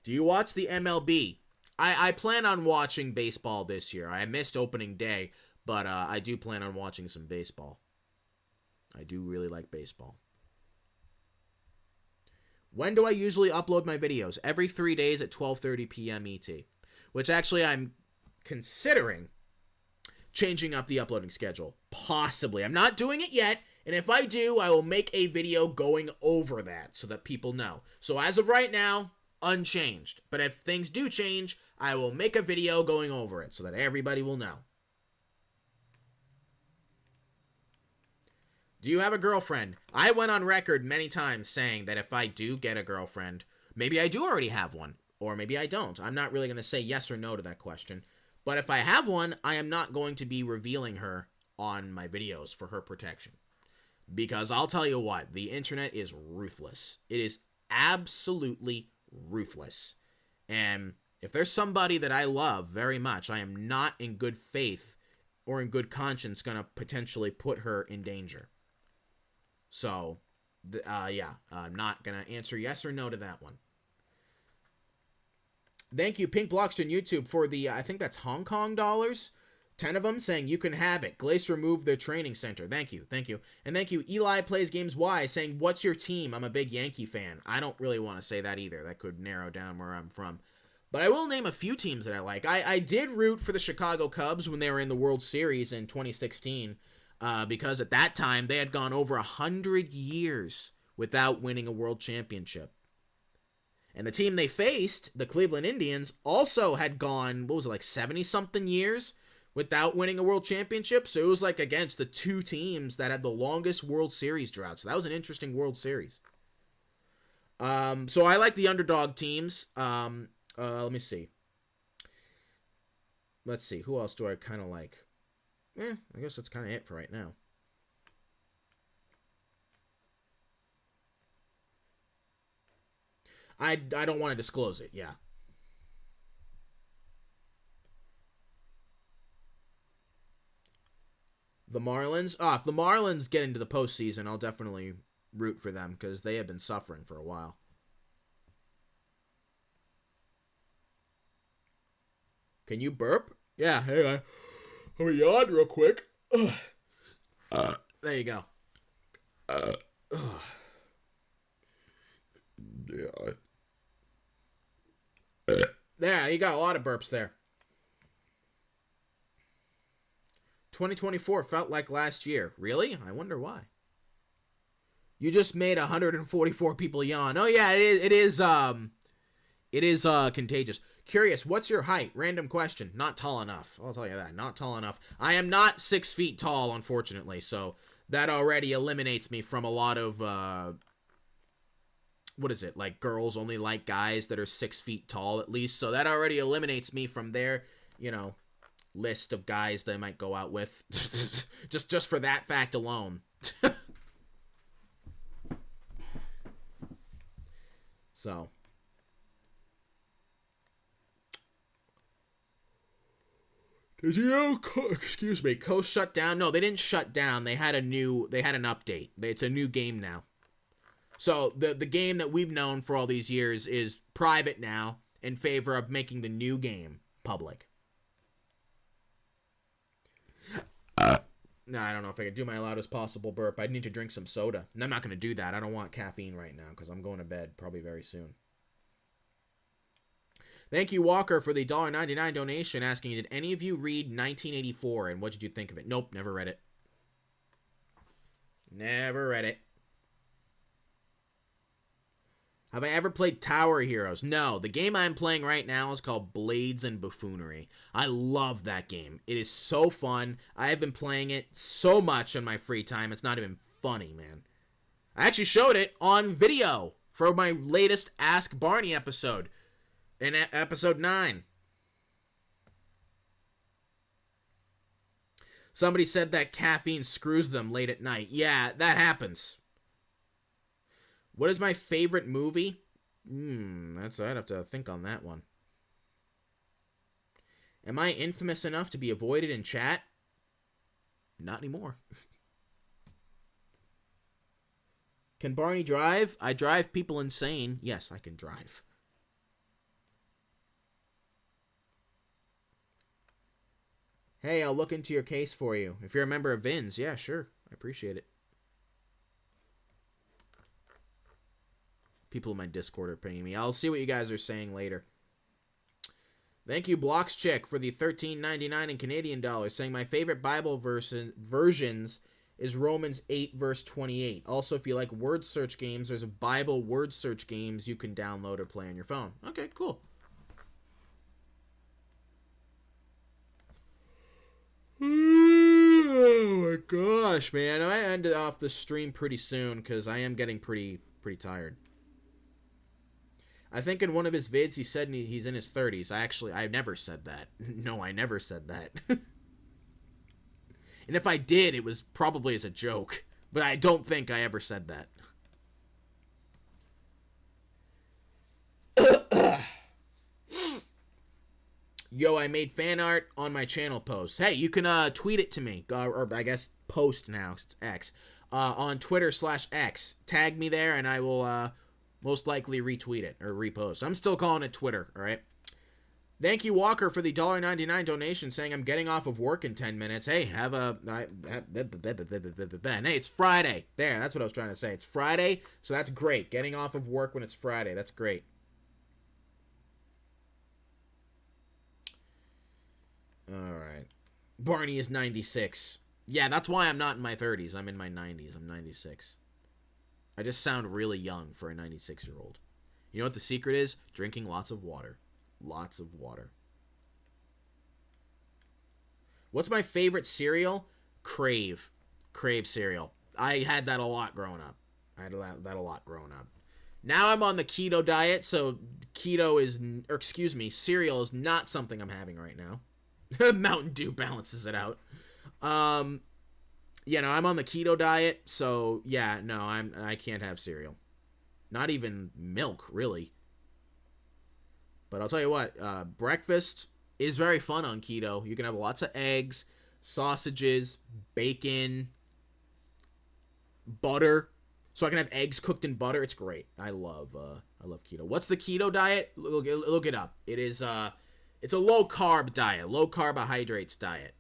Do you watch the MLB? I plan on watching baseball this year. I missed opening day, but I do plan on watching some baseball. I do really like baseball. When do I usually upload my videos? Every 3 days at 12:30 p.m. ET. Which actually I'm considering changing up the uploading schedule. Possibly. I'm not doing it yet. And if I do, I will make a video going over that so that people know. So as of right now, unchanged. But if things do change, I will make a video going over it so that everybody will know. Do you have a girlfriend? I went on record many times saying that if I do get a girlfriend, maybe I do already have one, or maybe I don't. I'm not really going to say yes or no to that question. But if I have one, I am not going to be revealing her on my videos for her protection. Because I'll tell you what, the internet is ruthless. It is absolutely ruthless. And if there's somebody that I love very much, I am not in good faith or in good conscience going to potentially put her in danger. So, yeah, I'm not going to answer yes or no to that one. Thank you, Pink Blockstone YouTube, for the, I think that's Hong Kong dollars. 10 of them saying you can have it. Glace removed their training center. Thank you. Thank you. And thank you, Eli Plays Games Y, saying, what's your team? I'm a big Yankee fan. I don't really want to say that either. That could narrow down where I'm from. But I will name a few teams that I like. I did root for the Chicago Cubs when they were in the World Series in 2016, because at that time they had gone over 100 years without winning a World Championship. And the team they faced, the Cleveland Indians, also had gone, 70-something years without winning a World Championship. So it was like against the two teams that had the longest World Series drought. So that was an interesting World Series. So I like the underdog teams. Let me see. Let's see. Who else do I kind of like? I guess that's kind of it for right now. I don't want to disclose it, yeah. The Marlins? If the Marlins get into the postseason, I'll definitely root for them because they have been suffering for a while. Can you burp? Yeah, hang on. Let me yawn real quick. There you go. Yeah. There, you got a lot of burps there. 2024 felt like last year. Really? I wonder why. You just made 144 people yawn. Oh yeah, it is contagious. Curious, what's your height? Random question. Not tall enough. I'll tell you that. Not tall enough. I am not 6 feet tall, unfortunately, so that already eliminates me from a lot of what is it? Like girls only like guys that are 6 feet tall at least. So that already eliminates me from their, list of guys they might go out with. just for that fact alone. So. Did you know, Coast shut down? No, they didn't shut down. They had an update. It's a new game now. So the game that we've known for all these years is private now in favor of making the new game public. No, I don't know if I can do my loudest possible burp. I'd need to drink some soda. And I'm not going to do that. I don't want caffeine right now because I'm going to bed probably very soon. Thank you, Walker, for the $1.99 donation asking, did any of you read 1984 and what did you think of it? Nope, never read it. Never read it. Have I ever played Tower Heroes? No. The game I'm playing right now is called Blades and Buffoonery. I love that game. It is so fun. I have been playing it so much in my free time. It's not even funny, man. I actually showed it on video for my latest Ask Barney episode. In episode 9. Somebody said that caffeine screws them late at night. Yeah, that happens. What is my favorite movie? I'd have to think on that one. Am I infamous enough to be avoided in chat? Not anymore. Can Barney drive? I drive people insane. Yes, I can drive. Hey, I'll look into your case for you. If you're a member of VINS, yeah, sure. I appreciate it. People in my Discord are paying me. I'll see what you guys are saying later. Thank you, Blocks Chick, for the $13.99 in Canadian dollars, saying my favorite Bible versions is Romans 8, verse 28. Also, if you like word search games, there's a Bible word search games you can download or play on your phone. Okay, cool. Oh my gosh, man. I might end off the stream pretty soon because I am getting pretty tired. I think in one of his vids he said he's in his 30s. I never said that. No, I never said that. And if I did, it was probably as a joke. But I don't think I ever said that. Yo, I made fan art on my channel post. Hey, you can tweet it to me. Or I guess post now, it's X. On Twitter/X. Tag me there and I will most likely retweet it or repost. I'm still calling it Twitter, alright? Thank you, Walker, for the $1.99 donation saying I'm getting off of work in 10 minutes. Hey, hey, it's Friday. There, that's what I was trying to say. It's Friday, so that's great. Getting off of work when it's Friday, that's great. Alright. Barney is 96. Yeah, that's why I'm not in my 30s. I'm in my 90s. I'm 96. I just sound really young for a 96-year-old. You know what the secret is? Drinking lots of water. Lots of water. What's my favorite cereal? Crave. Crave cereal. I had that a lot growing up. Now I'm on the keto diet, so cereal is not something I'm having right now. Mountain Dew balances it out. Yeah, no, I'm on the keto diet, so yeah, no, I can't have cereal. Not even milk, really. But I'll tell you what, breakfast is very fun on keto. You can have lots of eggs, sausages, bacon, butter. So I can have eggs cooked in butter. It's great. I love keto. What's the keto diet? Look it up. It's a low carb diet, low carbohydrates diet.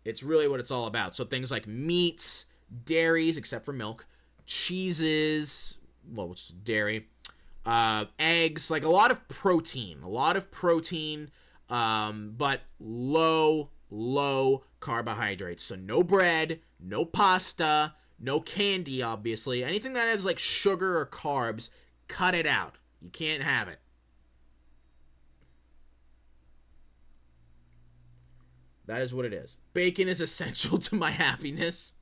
It's really what it's all about. So things like meats, dairies, except for milk, cheeses, well, it's dairy, eggs, like a lot of protein, but low carbohydrates. So no bread, no pasta, no candy, obviously. Anything that has like sugar or carbs, cut it out. You can't have it. That is what it is. Bacon is essential to my happiness.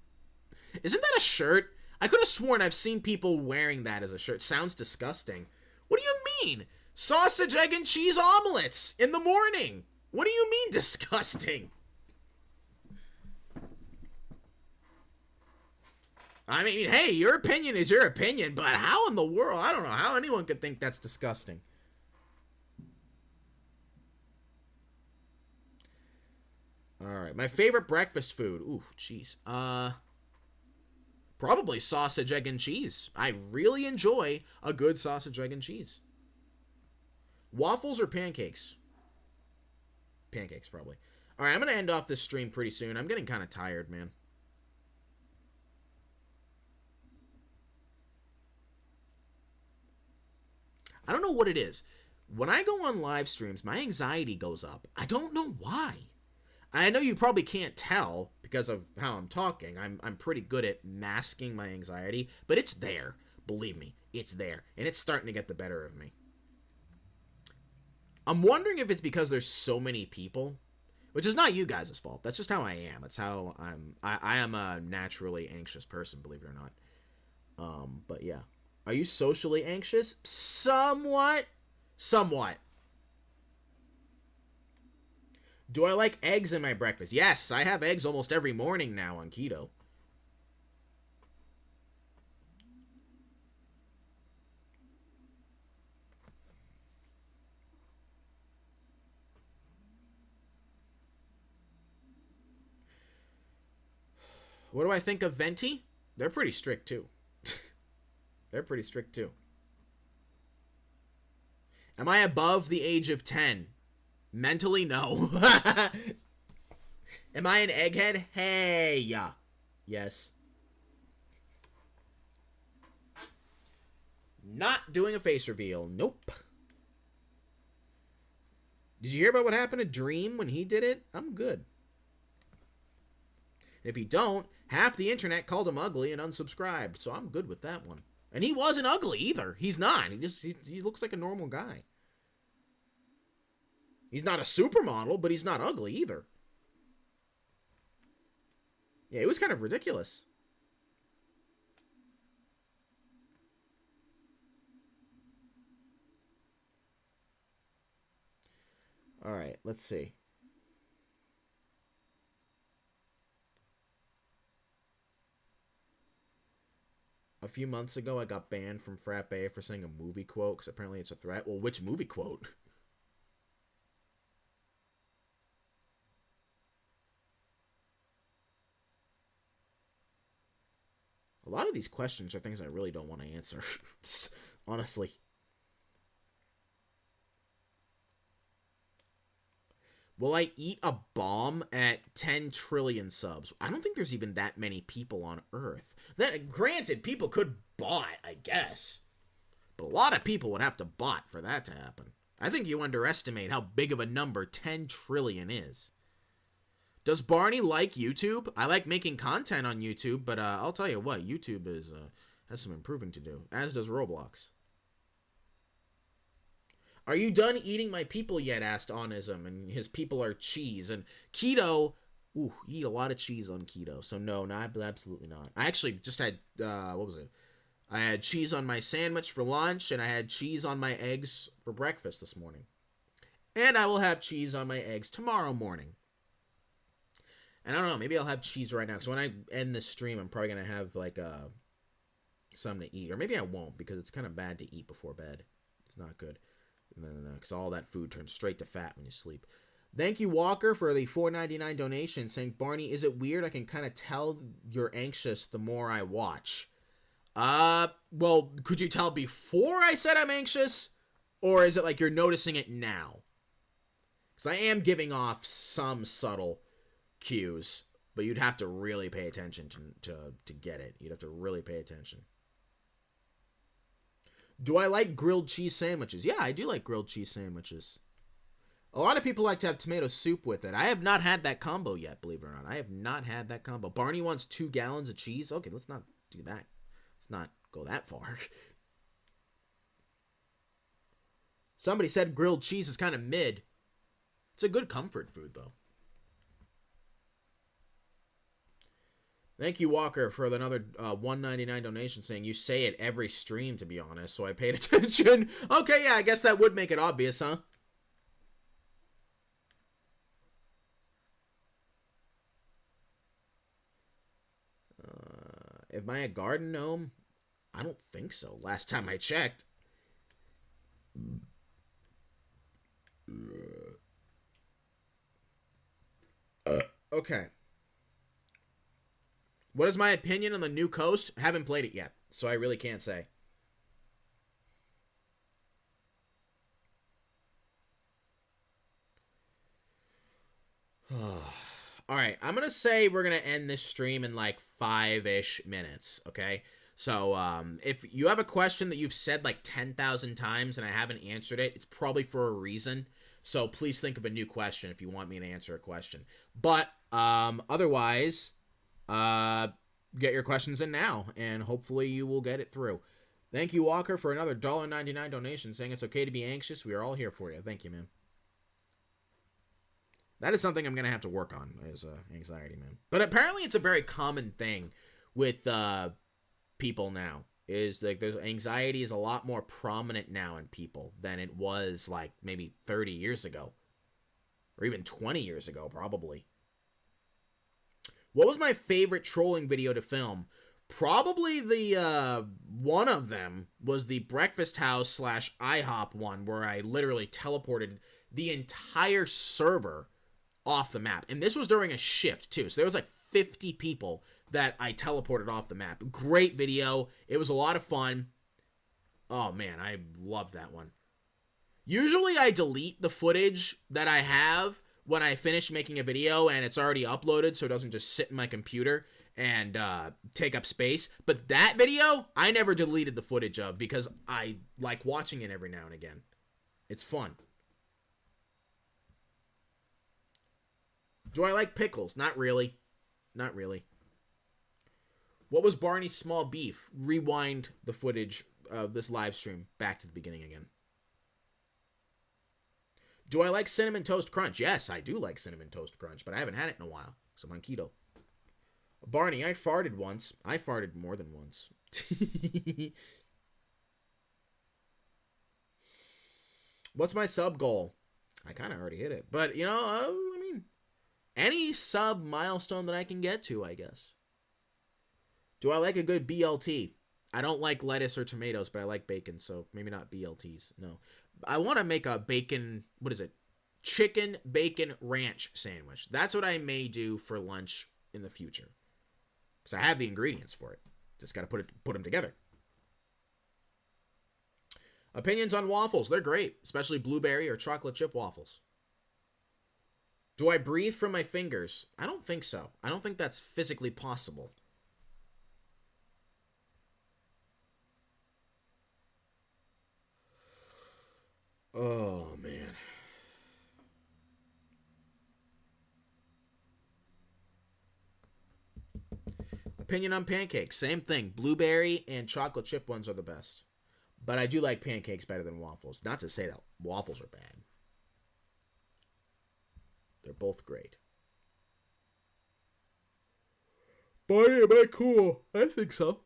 Isn't that a shirt? I could have sworn I've seen people wearing that as a shirt. Sounds disgusting. What do you mean? Sausage, egg, and cheese omelets in the morning. What do you mean disgusting? I mean, hey, your opinion is your opinion, but how in the world? I don't know how anyone could think that's disgusting. Alright, my favorite breakfast food. Ooh, jeez. Probably sausage, egg, and cheese. I really enjoy a good sausage, egg, and cheese. Waffles or pancakes? Pancakes, probably. Alright, I'm going to end off this stream pretty soon. I'm getting kind of tired, man. I don't know what it is. When I go on live streams, my anxiety goes up. I don't know why. I know you probably can't tell because of how I'm talking. I'm pretty good at masking my anxiety, but it's there. Believe me, it's there, and it's starting to get the better of me. I'm wondering if it's because there's so many people, which is not you guys' fault. That's just how I am. It's how I am a naturally anxious person, believe it or not. But yeah. Are you socially anxious? Somewhat. Somewhat. Do I like eggs in my breakfast? Yes, I have eggs almost every morning now on keto. What do I think of Venti? They're pretty strict too. They're pretty strict too. Am I above the age of 10? Mentally, no. Am I an egghead? Hey, yeah. Yes. Not doing a face reveal. Nope. Did you hear about what happened to Dream when he did it? I'm good. And if you don't, half the internet called him ugly and unsubscribed, so I'm good with that one. And he wasn't ugly either. He's not. He looks like a normal guy. He's not a supermodel, but he's not ugly either. Yeah, it was kind of ridiculous. All right, let's see. A few months ago, I got banned from Frappe for saying a movie quote, because apparently it's a threat. Well, which movie quote? A lot of these questions are things I really don't want to answer. Honestly. Will I eat a bomb at 10 trillion subs? I don't think there's even that many people on Earth. That, granted, people could bot, I guess. But a lot of people would have to bot for that to happen. I think you underestimate how big of a number 10 trillion is. Does Barney like YouTube? I like making content on YouTube, but I'll tell you what, YouTube has some improving to do, as does Roblox. Are you done eating my people yet? Asked Onism, and his people are cheese. And keto, ooh, you eat a lot of cheese on keto. So no, not absolutely not. I actually just had, what was it? I had cheese on my sandwich for lunch, and I had cheese on my eggs for breakfast this morning. And I will have cheese on my eggs tomorrow morning. And I don't know, maybe I'll have cheese right now. Because when I end this stream, I'm probably going to have, like, something to eat. Or maybe I won't, because it's kind of bad to eat before bed. It's not good. Because all that food turns straight to fat when you sleep. Thank you, Walker, for the $4.99 donation, saying, Barney, is it weird? I can kind of tell you're anxious the more I watch. Well, could you tell before I said I'm anxious? Or is it like you're noticing it now? Because I am giving off some subtle cues, but you'd have to really pay attention to get it. You'd have to really pay attention. Do I like grilled cheese sandwiches? Yeah, I do like grilled cheese sandwiches. A lot of people like to have tomato soup with it. I have not had that combo yet, believe it or not. I have not had that combo. Barney wants 2 gallons of cheese. Okay, let's not do that. Let's not go that far. Somebody said grilled cheese is kind of mid. It's a good comfort food, though. Thank you, Walker, for another $1.99 donation saying you say it every stream, to be honest, so I paid attention. Okay, yeah, I guess that would make it obvious, huh? Am I a garden gnome? I don't think so. Last time I checked. Okay. What is my opinion on the new coast? I haven't played it yet, so I really can't say. Alright, I'm going to say we're going to end this stream in like 5-ish minutes, okay? So, if you have a question that you've said like 10,000 times and I haven't answered it, it's probably for a reason. So please think of a new question if you want me to answer a question. But, otherwise, get your questions in now, and hopefully you will get it through. Thank you, Walker, for another $1.99 donation, saying it's okay to be anxious. We are all here for you. Thank you, man. That is something I'm going to have to work on, is anxiety, man. But apparently it's a very common thing with people now. Is like there's anxiety is a lot more prominent now in people than it was like maybe 30 years ago. Or even 20 years ago, probably. What was my favorite trolling video to film? Probably the, one of them was the Breakfast House / IHOP one, where I literally teleported the entire server off the map. And this was during a shift, too. So there was like 50 people that I teleported off the map. Great video. It was a lot of fun. Oh, man, I love that one. Usually I delete the footage that I have when I finish making a video and it's already uploaded so it doesn't just sit in my computer and take up space. But that video, I never deleted the footage of because I like watching it every now and again. It's fun. Do I like pickles? Not really. Not really. What was Barney's small beef? Rewind the footage of this live stream back to the beginning again. Do I like Cinnamon Toast Crunch? Yes, I do like Cinnamon Toast Crunch, but I haven't had it in a while, so I'm on keto. Barney, I farted once. I farted more than once. What's my sub goal? I kind of already hit it, but, you know, I mean, any sub milestone that I can get to, I guess. Do I like a good BLT? I don't like lettuce or tomatoes, but I like bacon, so maybe not BLTs. No. I want to make a bacon, what is it? Chicken bacon ranch sandwich. That's what I may do for lunch in the future. Because I have the ingredients for it. Just got to put them together. Opinions on waffles. They're great, especially blueberry or chocolate chip waffles. Do I breathe from my fingers? I don't think so. I don't think that's physically possible. Oh, man. opinion on pancakes. Same thing. Blueberry and chocolate chip ones are the best. But I do like pancakes better than waffles. Not to say that waffles are bad. They're both great. Buddy, am I cool? I think so.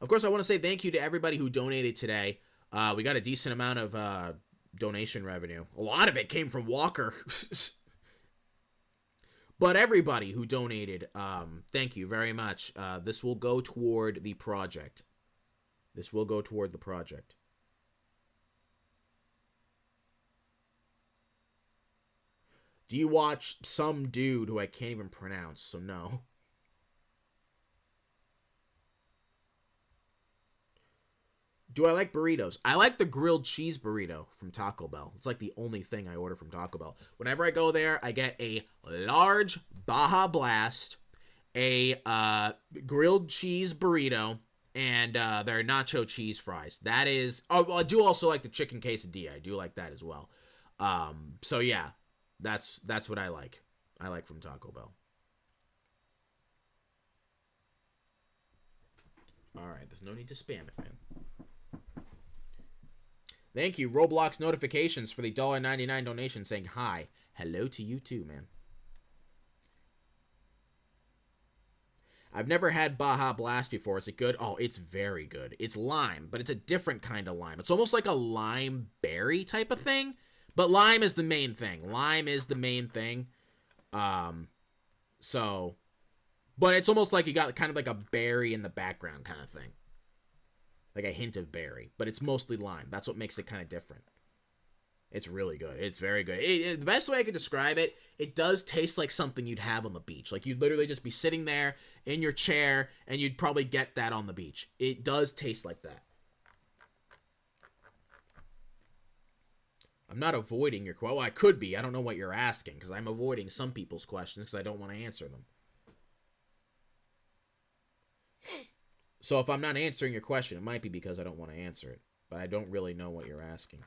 Of course, I want to say thank you to everybody who donated today. We got a decent amount of donation revenue. A lot of it came from Walker. But everybody who donated, thank you very much. This will go toward the project. This will go toward the project. Do you watch some dude who I can't even pronounce, so no. Do I like burritos? I like the grilled cheese burrito from Taco Bell. It's like the only thing I order from Taco Bell. Whenever I go there, I get a large Baja Blast, a grilled cheese burrito, and their nacho cheese fries. That is... Oh, well, I do also like the chicken quesadilla. I do like that as well. So yeah, that's what I like. I like from Taco Bell. Alright, there's no need to spam it, man. Thank you, Roblox notifications, for the $1.99 donation saying hi. Hello to you too, man. I've never had Baja Blast before. Is it good? Oh, it's very good. It's lime, but it's a different kind of lime. It's almost like a lime berry type of thing, but lime is the main thing. Lime is the main thing. So, but it's almost like you got kind of like a berry in the background kind of thing. Like a hint of berry, but it's mostly lime. That's what makes it kind of different. It's really good. It's very good. The best way I could describe it, it does taste like something you'd have on the beach. Like you'd literally just be sitting there in your chair, and you'd probably get that on the beach. It does taste like that. I'm not avoiding your question. Well, I could be. I don't know what you're asking, because I'm avoiding some people's questions because I don't want to answer them. So if I'm not answering your question, it might be because I don't want to answer it. But I don't really know what you're asking.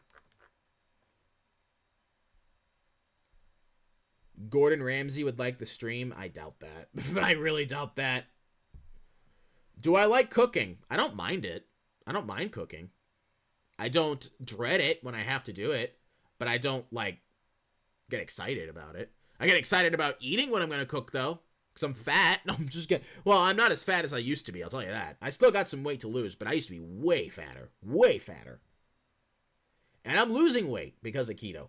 Gordon Ramsay would like the stream? I doubt that. I really doubt that. Do I like cooking? I don't mind it. I don't mind cooking. I don't dread it when I have to do it. But I don't, like, get excited about it. I get excited about eating when I'm going to cook, though. Because I'm fat. No, I'm just kidding. Well, I'm not as fat as I used to be, I'll tell you that. I still got some weight to lose, but I used to be way fatter. Way fatter. And I'm losing weight because of keto.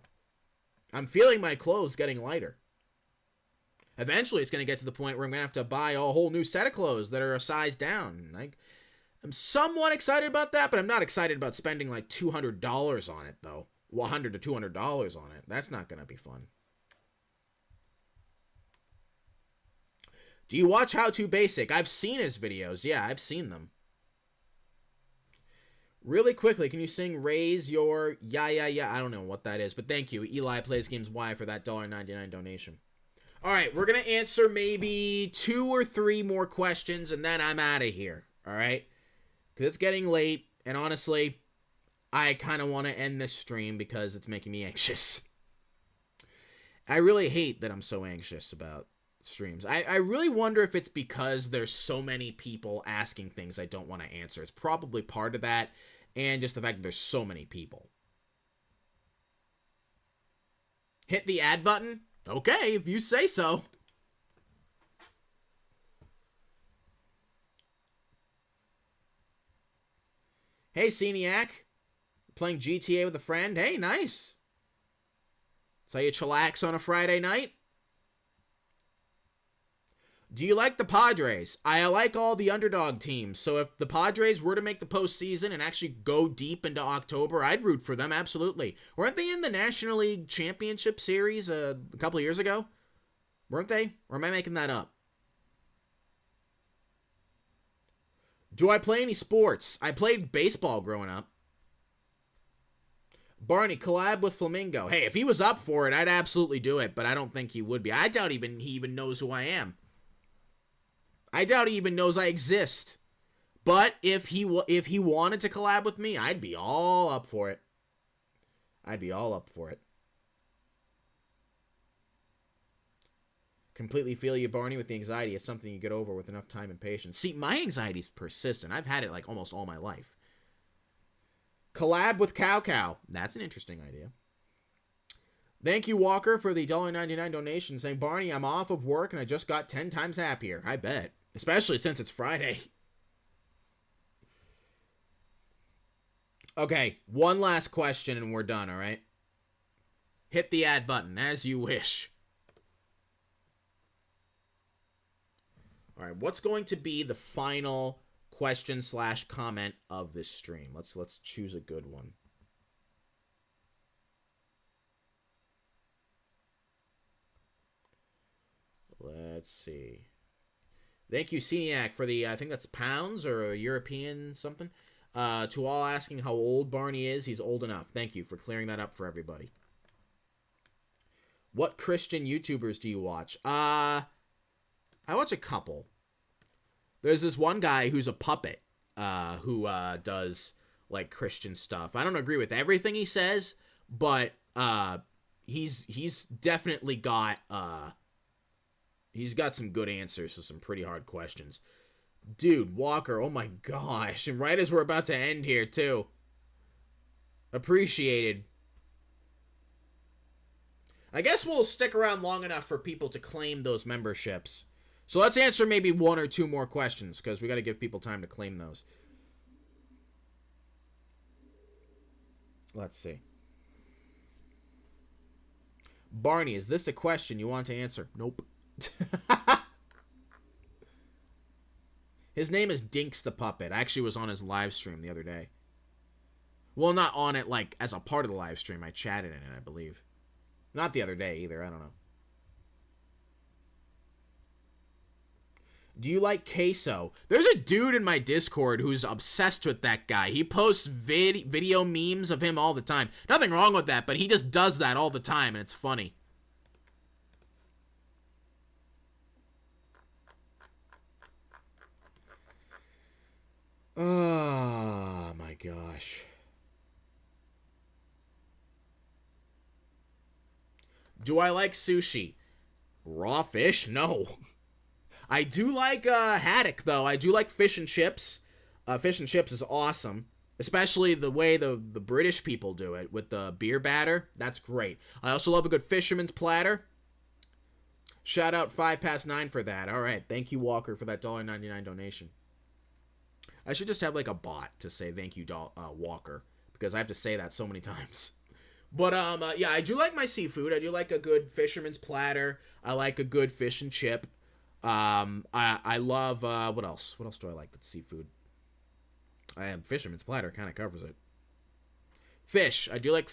I'm feeling my clothes getting lighter. Eventually, it's going to get to the point where I'm going to have to buy a whole new set of clothes that are a size down. I'm somewhat excited about that, but I'm not excited about spending like $200 on it, though. Well, $100 to $200 on it. That's not going to be fun. Do you watch How To Basic? I've seen his videos. Yeah, I've seen them. Really quickly, can you sing Raise Your... Yeah, yeah, yeah. I don't know what that is, but thank you. Eli Plays Games Y for that $1.99 donation. All right, we're going to answer maybe 2 or 3 more questions, and then I'm out of here. All right? Because it's getting late, and honestly, I kind of want to end this stream because it's making me anxious. I really hate that I'm so anxious about streams. I really wonder if it's because there's so many people asking things I don't want to answer. It's probably part of that, and just the fact that there's so many people. Hit the add button? Okay, if you say so. Hey, Sceniac. Playing GTA with a friend? Hey, nice. So you chillax on a Friday night? Do you like the Padres? I like all the underdog teams, so if the Padres were to make the postseason and actually go deep into October, I'd root for them, absolutely. Weren't they in the National League Championship Series a couple of years ago? Weren't they? Or am I making that up? Do I play any sports? I played baseball growing up. Barney, collab with Flamingo. Hey, if he was up for it, I'd absolutely do it, but I don't think he would be. I doubt he even knows who I am. I doubt he even knows I exist. But if he wanted to collab with me, I'd be all up for it. I'd be all up for it. Completely feel you, Barney, with the anxiety. It's something you get over with enough time and patience. See, my anxiety's persistent. I've had it like almost all my life. Collab with Cow Cow. That's an interesting idea. Thank you, Walker, for the $1.99 donation, saying, Barney, I'm off of work and I just got 10 times happier. I bet. Especially since it's Friday. Okay, one last question and we're done, all right? Hit the add button, as you wish. All right, what's going to be the final question / comment of this stream? Let's choose a good one. Let's see. Thank you, Ceniac, for the, I think that's pounds or a European something. To all asking how old Barney is, he's old enough. Thank you for clearing that up for everybody. What Christian YouTubers do you watch? I watch a couple. There's this one guy who's a puppet, who does like Christian stuff. I don't agree with everything he says, but he's definitely got he's got some good answers to some pretty hard questions. Dude, Walker, oh my gosh, and right as we're about to end here too. Appreciated. I guess we'll stick around long enough for people to claim those memberships. So let's answer maybe one or two more questions, because we got to give people time to claim those. Let's see. Barney, is this a question you want to answer? Nope. His name is Dinks the Puppet. I actually was on his live stream the other day. Well, not on it like as a part of the live stream. I chatted in it, I believe. Not the other day either. I don't know. Do you like queso? There's a dude in my Discord who's obsessed with that guy. He posts video memes of him all the time. Nothing wrong with that, but he just does that all the time, and it's funny. Oh, my gosh. Do I like sushi? Raw fish? No. I do like haddock, though. I do like fish and chips. Fish and chips is awesome. Especially the way the British people do it with the beer batter. That's great. I also love a good fisherman's platter. Shout out 9 for that. All right. Thank you, Walker, for that $1.99 donation. I should just have like a bot to say thank you, Walker, because I have to say that so many times. But yeah, I do like my seafood. I do like a good fisherman's platter. I like a good fish and chip. I love what else? What else do I like that's seafood? Fisherman's platter kind of covers it. Fish. I do like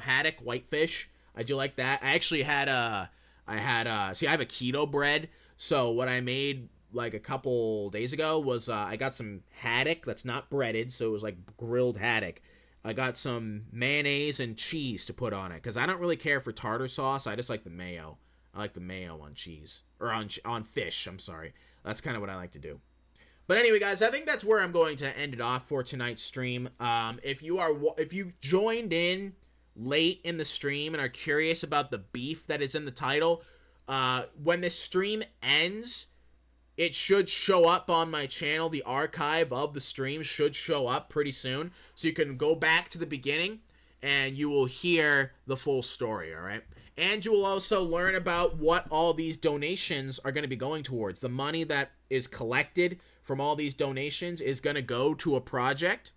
haddock, whitefish. I do like that. I actually had I have a keto bread. So what I made like a couple days ago was I got some haddock that's not breaded, so it was like grilled haddock. I got some mayonnaise and cheese to put on it because I don't really care for tartar sauce. I just like the mayo. I like the mayo on cheese or on fish. I'm sorry. That's kind of what I like to do. But anyway, guys, I think that's where I'm going to end it off for tonight's stream. If you joined in late in the stream and are curious about the beef that is in the title, when the stream ends, it should show up on my channel. The archive of the stream should show up pretty soon. So you can go back to the beginning and you will hear the full story, all right? And you will also learn about what all these donations are going to be going towards. The money that is collected from all these donations is going to go to a project.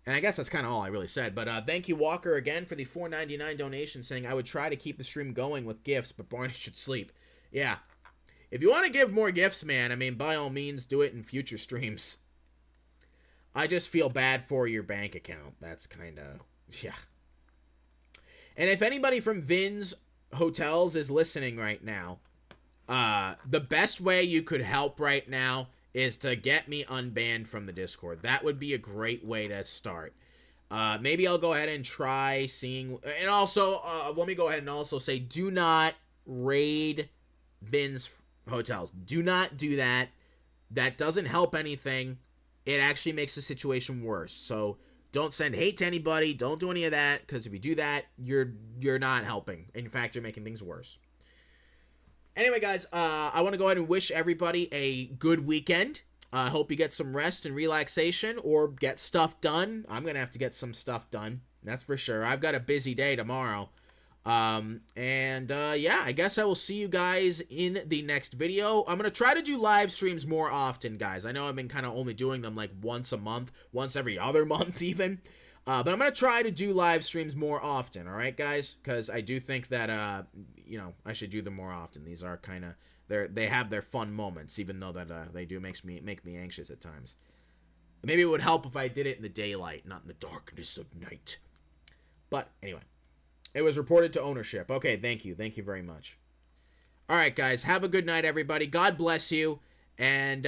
And I guess that's kind of all I really said. But thank you, Walker, again for the $4.99 donation, saying I would try to keep the stream going with gifts, but Barney should sleep. Yeah. If you want to give more gifts, man, I mean, by all means, do it in future streams. I just feel bad for your bank account. That's kind of, yeah. And if anybody from Vin's Hotels is listening right now, the best way you could help right now is to get me unbanned from the Discord. That would be a great way to start. Maybe I'll go ahead and try seeing... And also, let me go ahead and also say, do not raid Vin's Hotels. Do not do that. That doesn't help anything. It actually makes the situation worse. So don't send hate to anybody. Don't do any of that, because if you do that, you're not helping. In fact, you're making things worse. Anyway, guys, I want to go ahead and wish everybody a good weekend. I hope you get some rest and relaxation or get stuff done. I'm going to have to get some stuff done. That's for sure. I've got a busy day tomorrow. Yeah, I guess I will see you guys in the next video. I'm going to try to do live streams more often, guys. I know I've been kind of only doing them like once a month, once every other month even. But I'm going to try to do live streams more often, all right, guys? Because I do think that, you know, I should do them more often. These are kind of, they have their fun moments, even though that they do make me anxious at times. Maybe it would help if I did it in the daylight, not in the darkness of night. But anyway, it was reported to ownership. Okay, thank you. Thank you very much. All right, guys, have a good night, everybody. God bless you, and